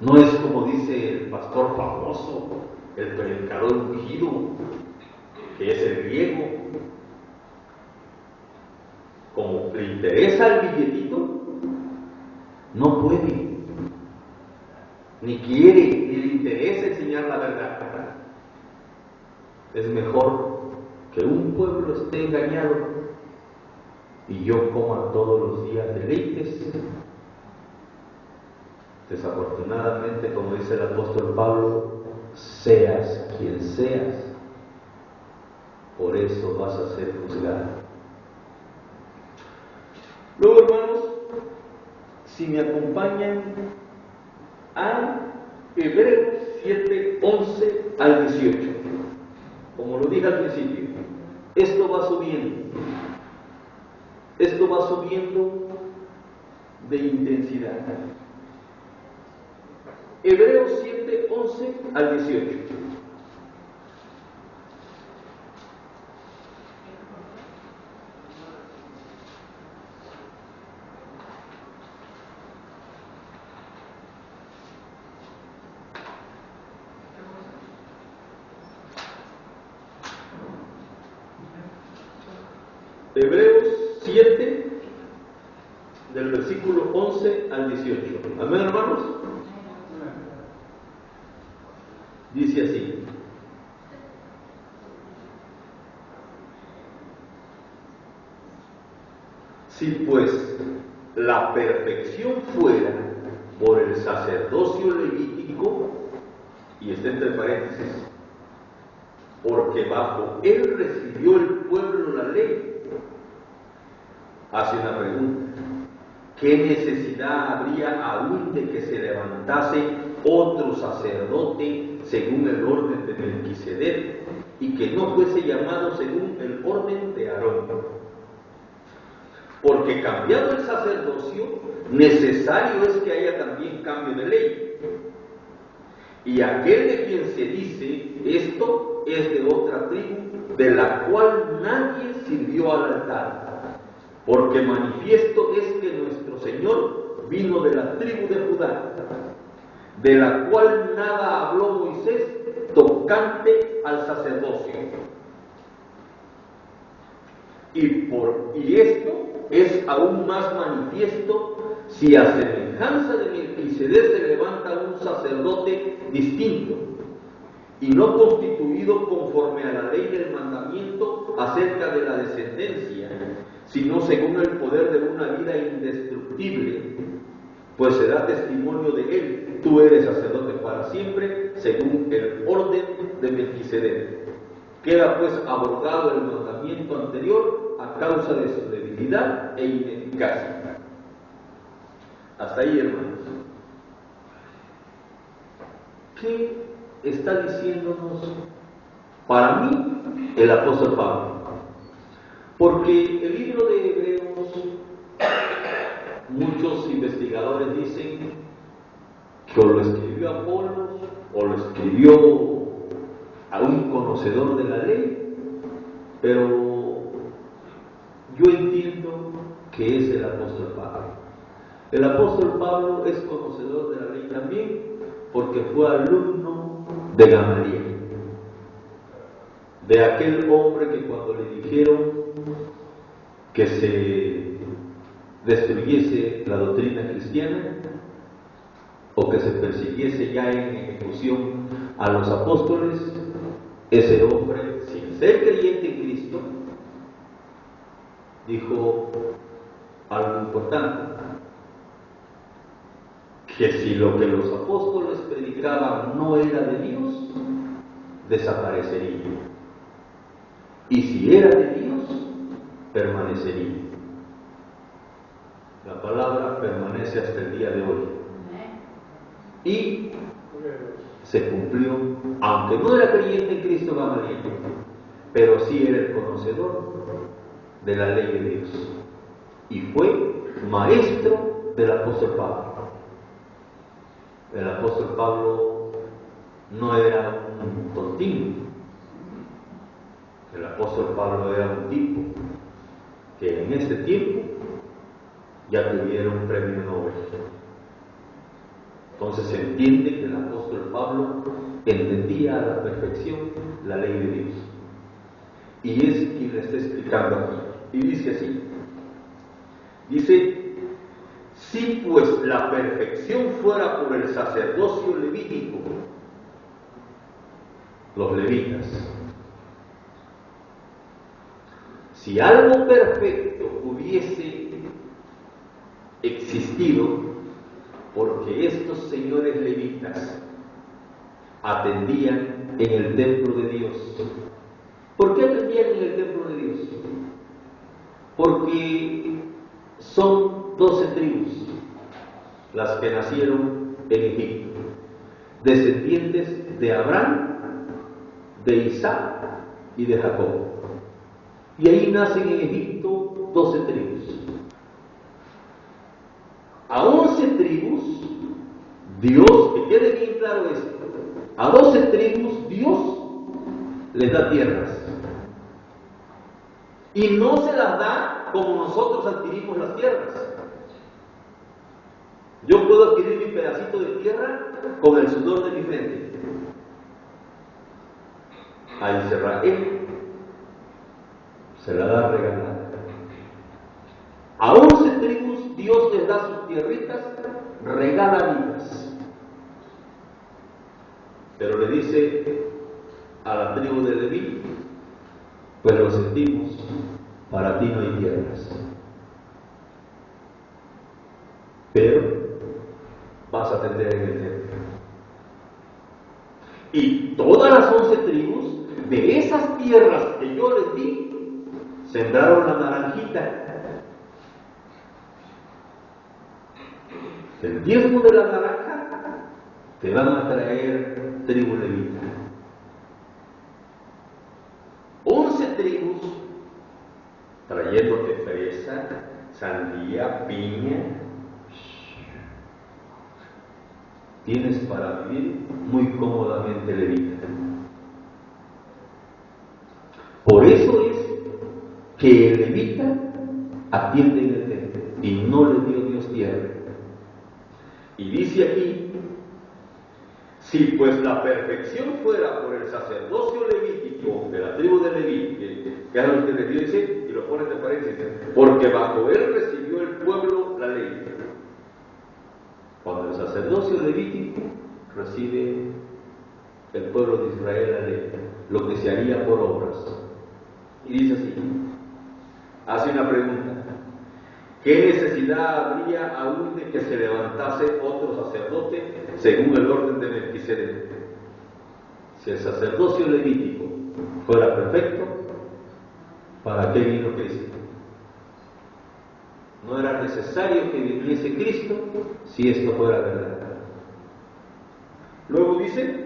S1: no es como dice el pastor famoso, el predicador ungido, que es el griego. Como le interesa el billetito, no puede, ni quiere, ni le interesa enseñar la verdad. Es mejor que un pueblo esté engañado y yo coma todos los días deleites. Desafortunadamente, como dice el apóstol Pablo, seas quien seas, por eso vas a ser juzgado. Luego, hermanos, si me acompañan a Hebreos 7:11 al 18, como lo dije al principio, esto va subiendo de intensidad.
S2: Hebreos 7, 11 al 18. Hebreos 7, del versículo 11 al 18. Amén, hermanos. Dice así: si pues la perfección fuera por el sacerdocio levítico, y está entre paréntesis, porque bajo él recibió el pueblo la ley, hace una pregunta: ¿qué necesidad habría aún de que se levantase otro sacerdote según el orden de Melquisedec y que no fuese llamado según el orden de Aarón? Porque cambiado el sacerdocio, necesario es que haya también cambio de ley. Y aquel de quien se dice esto es de otra tribu, de la cual nadie sirvió al altar. Porque manifiesto es que nuestro Señor vino de la tribu de Judá, de la cual nada habló Moisés tocante al sacerdocio. Y esto es aún más manifiesto si a semejanza de Melquisedec se levanta un sacerdote distinto y no constituido conforme a la ley del mandamiento acerca de la descendencia, sino según el poder de una vida indestructible, pues se da testimonio de él: tú eres sacerdote para siempre, según el orden de Melquisedec. Queda pues abrogado el mandamiento anterior a causa de su debilidad e ineficacia. Hasta ahí, hermanos. ¿Qué está diciéndonos para mí el apóstol Pablo? Porque el libro de Hebreos, muchos investigadores dicen que o lo escribió Apolos o lo escribió a un conocedor de la ley, pero yo entiendo que es el apóstol Pablo. El apóstol Pablo es conocedor de la ley también porque fue alumno de Gamaliel, de aquel hombre que cuando le dijeron que se destruyese la doctrina cristiana o que se persiguiese ya en ejecución a los apóstoles, ese hombre, sin ser creyente en Cristo, dijo algo importante: que si lo que los apóstoles predicaban no era de Dios, desaparecería, y si era de Dios, permanecería. La palabra permanece hasta el día de hoy. Y se cumplió, aunque no era creyente en Cristo Gamaliel, pero sí era el conocedor de la ley de Dios y fue maestro del apóstol Pablo. El apóstol Pablo no era un tontín. El apóstol Pablo era un tipo que en ese tiempo ya tuviera un premio Nobel. Entonces se entiende que el apóstol Pablo entendía a la perfección la ley de Dios. Y es quien le está explicando aquí. Y dice así: dice, si pues la perfección fuera por el sacerdocio levítico, los levitas, si algo perfecto hubiese existido, porque estos señores levitas atendían en el templo de Dios. ¿Por qué atendían en el templo de Dios? Porque son 12 tribus las que nacieron en Egipto, descendientes de Abraham, de Isaac y de Jacob. Y ahí nacen en Egipto 12 tribus. A 11 tribus
S1: Dios, que quede bien claro esto, a 12 tribus Dios les da tierras. Y no se las da como nosotros adquirimos las tierras. Yo puedo adquirir mi pedacito de tierra con el sudor de mi frente. A Israel se la da regalada. A 11 tribus Dios les da sus tierritas regaladas. Pero le dice a la tribu de Leví, pues lo sentimos, para ti no hay tierras. Pero vas a tender en el templo. Y todas las 11 tribus, de esas tierras que yo les di, sembraron la naranjita. El diezmo de la naranja te van a traer tribu levita. 11 tribus trayéndote fresa, sandía, piña. Tienes para vivir muy cómodamente levita. Por eso es que el levita atiende en el templo y no le dio Dios tierra. Y dice aquí, si pues la perfección fuera por el sacerdocio levítico de la tribu de Leví, que es lo que Dios dice, y lo pone entre paréntesis, porque bajo él recibió el pueblo la ley. Cuando el sacerdocio levítico recibe el pueblo de Israel la ley, lo que se haría por obras. Y dice así, hace una pregunta. ¿Qué necesidad habría aún de que se levantase otro sacerdote según el orden de Melquisedec? Si el sacerdocio levítico fuera perfecto, ¿para qué vino Cristo? No era necesario que viniese Cristo si esto fuera verdad. Luego dice,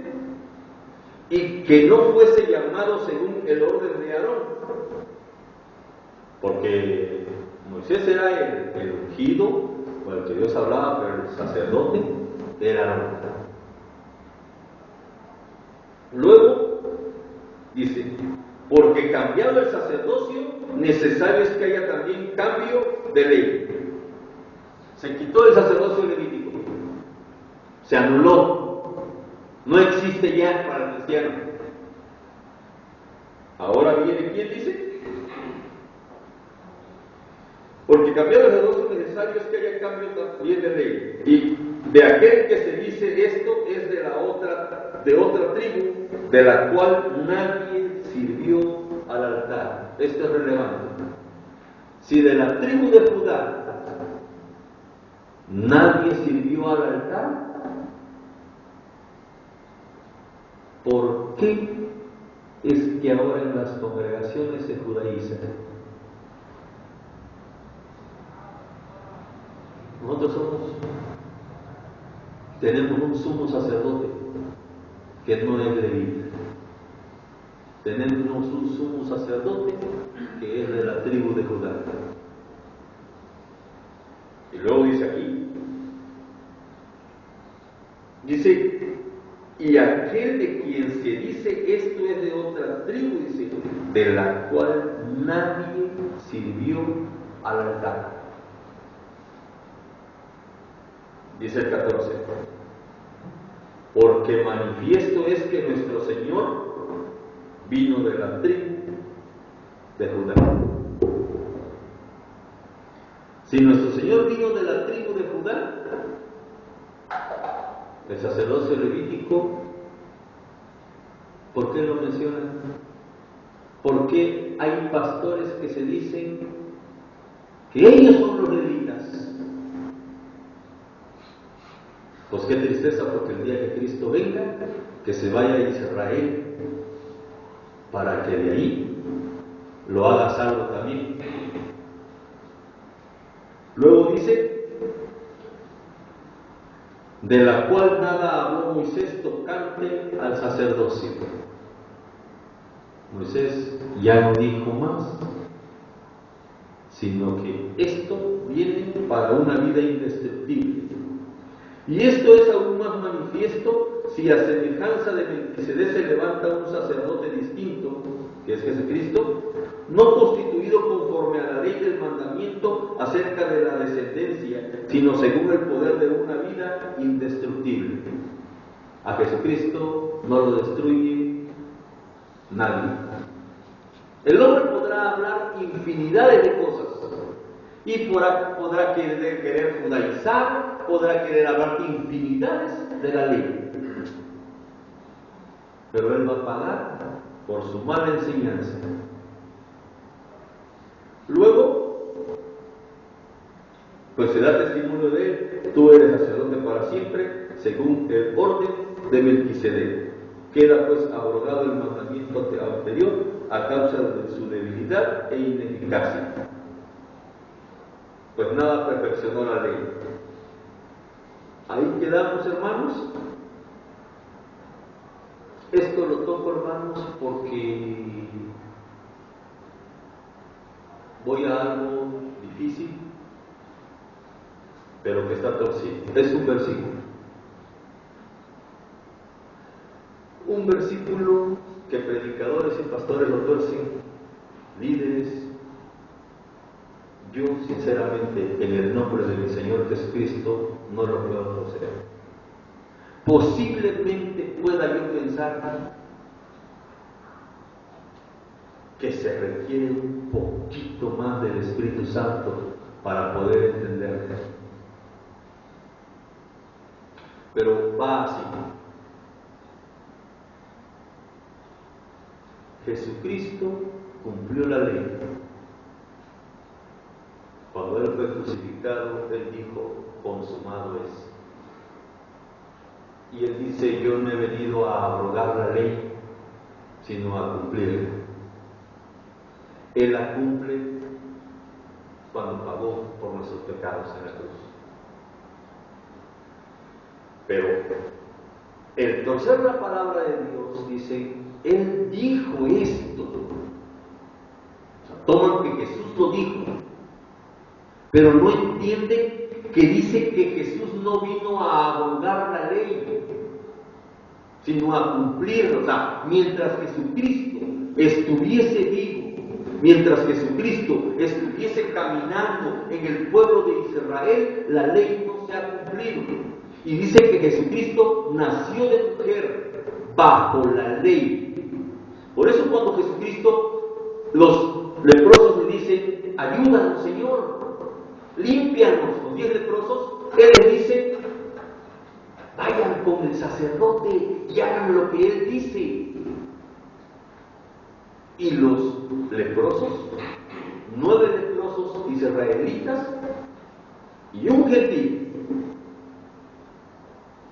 S1: y que no fuese llamado según el orden de Aarón, porque Moisés era el ungido, con el que Dios hablaba, pero el sacerdote era Aarón. Luego dice, porque cambiado el sacerdocio, necesario es que haya también cambio de ley. Se quitó el sacerdocio levítico, se anuló, no existe ya para el cristiano. Ahora viene, ¿quién dice? Porque cambiado el sacerdocio necesario es que haya cambio también de ley. Y de aquel que se dice esto es de otra tribu, de la cual nadie sirvió al altar. Esto es relevante. Si de la tribu de Judá nadie sirvió al altar, ¿por qué es que ahora en las congregaciones se judaizan? Nosotros tenemos un sumo sacerdote que no es levita. Tenemos un sumo sacerdote que es de la tribu de Judá. Y luego dice aquí, dice, y aquel de quien se dice esto es de otra tribu, dice, de la cual nadie sirvió al altar. Dice el 14, porque manifiesto es que nuestro Señor vino de la tribu de Judá. Si nuestro Señor vino de la tribu de Judá, el sacerdocio levítico, ¿por qué lo mencionan? ¿Por qué hay pastores que se dicen que ellos son los levitas? Pues qué tristeza, porque el día que Cristo venga, que se vaya a Israel, para que de ahí lo haga salvo también. Luego dice, de la cual nada habló Moisés tocante al sacerdocio. Moisés ya no dijo más, sino que esto viene para una vida indestructible. Y esto es aún más manifiesto si a semejanza de Melquisedec se levanta un sacerdote distinto, que es Jesucristo, no constituido conforme a la ley del mandamiento acerca de la descendencia, sino según el poder de una vida indestructible. A Jesucristo no lo destruye nadie. El hombre podrá hablar infinidades de cosas y podrá querer judaizar, podrá querer hablar infinidades de la ley, pero él va a pagar por su mala enseñanza. Luego, pues se da testimonio de él: tú eres sacerdote para siempre, según el orden de Melquisedec. Queda pues abrogado el mandamiento anterior a causa de su debilidad e ineficacia. Pues nada perfeccionó la ley. Ahí quedamos, hermanos. Esto lo toco, hermanos, porque voy a algo difícil, pero que está torcido. Es un versículo. Un versículo que predicadores y pastores lo tuercen, líderes. Yo, sinceramente, en el nombre de mi Señor Jesucristo, no lo puedo torcer. Posiblemente pueda yo pensar que se requiere un poquito más del Espíritu Santo para poder entenderlo. Pero va así. Jesucristo cumplió la ley. Cuando Él fue crucificado, Él dijo: consumado es. Y Él dice: yo no he venido a abrogar la ley, sino a cumplirla. Él la cumple cuando pagó por nuestros pecados en la cruz. Pero el torcer la palabra de Dios dice: Él dijo esto. O sea, toman que Jesús lo dijo, pero no entienden que dice que Jesús no vino a abrogar la ley, sino a cumplirla. O sea, mientras Jesucristo estuviese vivo, mientras Jesucristo estuviese caminando en el pueblo de Israel, la ley no se ha cumplido. Y dice que Jesucristo nació de mujer bajo la ley. Por eso cuando Jesucristo, los leprosos le dicen: ayúdanos, Señor, límpianos, los 10 leprosos, Él les dice: vayan con el sacerdote y hagan lo que Él dice. Y los leprosos, 9 leprosos israelitas y un gentil,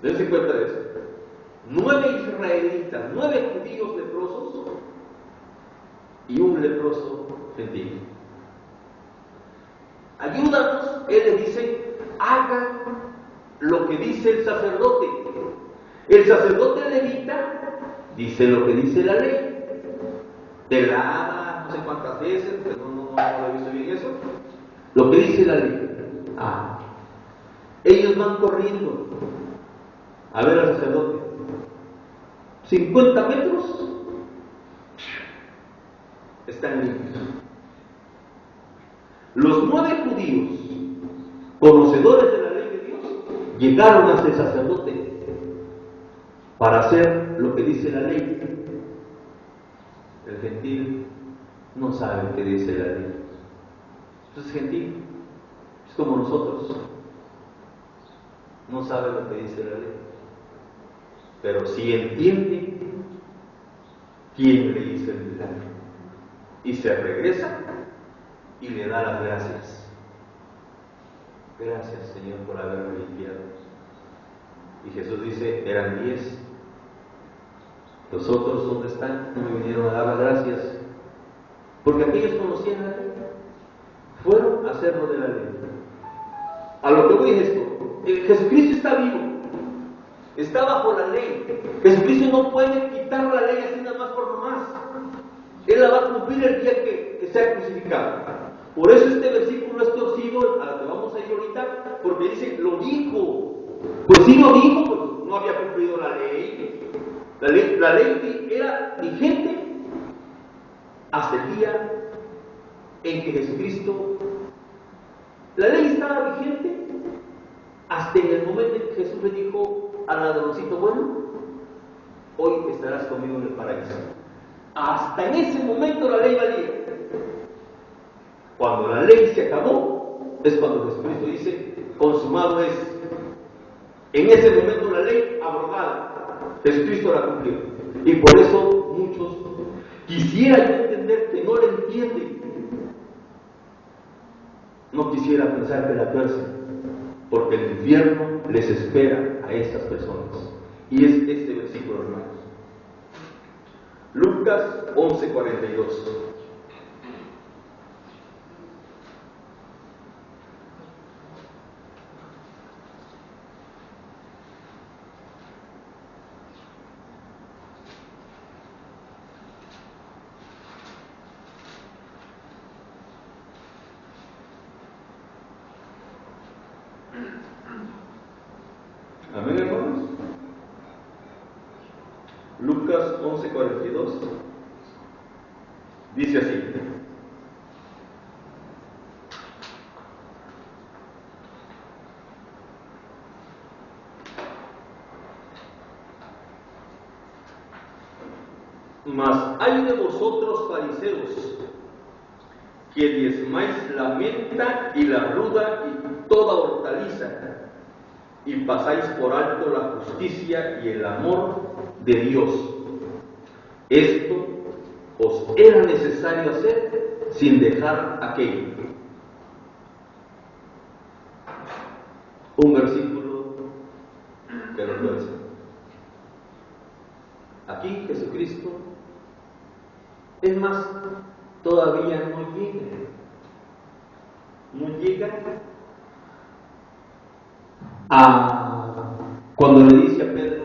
S1: dense cuenta de eso, 9 israelitas, 9 judíos leprosos y un leproso gentil. Ayúdanos, Él les dice: hagan lo que dice el sacerdote. El sacerdote levita dice lo que dice la ley. Te la haga no sé cuántas veces, pero no he visto bien eso. Lo que dice la ley. Ellos van corriendo a ver al sacerdote. 50 metros están limpios. Los 9 judíos, conocedores de la ley de Dios, llegaron hasta el sacerdote para hacer lo que dice la ley. El gentil no sabe qué dice la ley. Entonces, gentil es como nosotros, no sabe lo que dice la ley, pero sí entiende quién le hizo el milagro y se regresa y le da las gracias. Gracias, Señor, por haberme limpiado. Y Jesús dice: eran 10. Los otros, ¿dónde están? No me vinieron a dar las gracias. Porque aquellos conocían la ley. Fueron a hacerlo de la ley. A lo que voy es esto: Jesucristo está vivo, está bajo la ley. Jesucristo no puede quitar la ley así nada más por nomás. Él la va a cumplir el día que sea crucificado. Por eso este versículo es torcido, a lo que vamos a ir ahorita, porque dice: lo dijo.
S2: pues sí lo dijo, pues no había cumplido la ley. La ley era vigente hasta el día en que Jesucristo, la ley estaba vigente hasta en el momento en que Jesús le dijo al ladroncito, bueno, hoy estarás conmigo en el paraíso. Hasta en ese momento la ley valía. Cuando la ley se acabó, es cuando Jesucristo dice, consumado es. En ese momento la ley abrogada, Jesucristo la cumplió. Y por eso muchos quisieran entender que no la entienden. No quisiera pensar que la tuercen, porque el infierno les espera a estas personas. Y es este versículo, hermanos. Lucas 11:42. Amén, hermanos. Lucas 11:42 dice así: mas hay de vosotros, fariseos, que diezmáis la menta y la ruda y toda hortaliza, y pasáis por alto la justicia y el amor de Dios. Esto os era necesario hacer sin dejar aquello. Un versículo que lo tuerce. Aquí Jesucristo, es más, todavía no llega a cuando le dice a Pedro,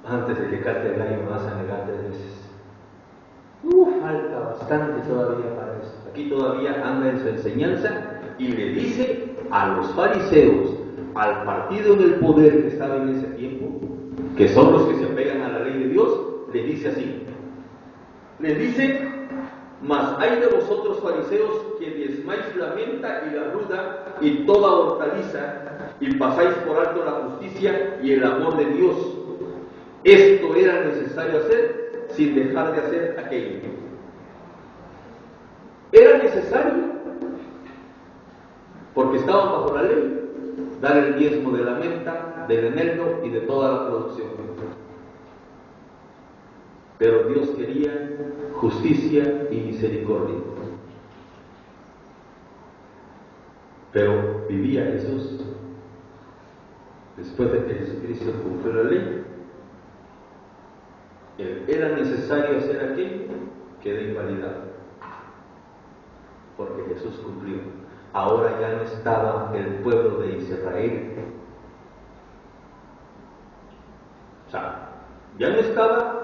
S2: antes de que cante el gallo me vas a negar 3 veces. Falta bastante todavía para eso. Aquí todavía anda en su enseñanza y le dice a los fariseos, al partido en el poder que estaba en ese tiempo, que son los que se apegan a la ley de Dios, le dice así. Les dice, mas hay de vosotros, fariseos, que diezmáis la menta y la ruda y toda hortaliza, y pasáis por alto la justicia y el amor de Dios. Esto era necesario hacer sin dejar de hacer aquello. Era necesario, porque estaban bajo la ley, dar el diezmo de la menta, del eneldo y de toda la producción. Pero Dios quería justicia y misericordia. Pero vivía Jesús, después de que Jesucristo cumplió la ley, era necesario hacer aquello, queda invalidado, porque Jesús cumplió. Ahora ya no estaba el pueblo de Israel. O sea, ya no estaba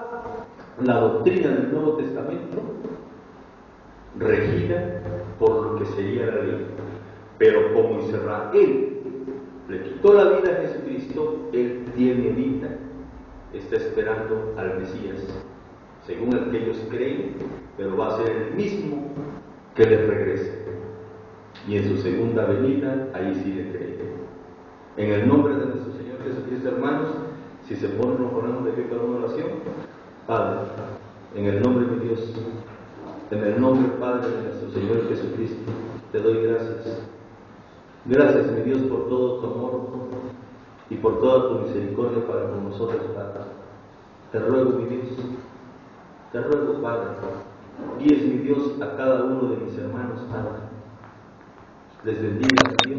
S2: la doctrina del Nuevo Testamento regida por lo que sería la ley. Pero como Israel le quitó la vida a Jesucristo, él tiene vida, está esperando al Mesías, según el que ellos creen, pero va a ser el mismo que les regrese. Y en su segunda venida, ahí sí le creen. En el nombre de nuestro Señor Jesucristo, hermanos, si se ponen, nos ponemos de pie para una oración. Padre, en el nombre de Dios, en el nombre, Padre, de nuestro Señor Jesucristo, te doy gracias. Gracias, mi Dios, por todo tu amor y por toda tu misericordia para con nosotros, Padre. Te ruego, mi Dios, te ruego, Padre, guíes, mi Dios, a cada uno de mis hermanos, Padre. Les bendiga, mi Dios.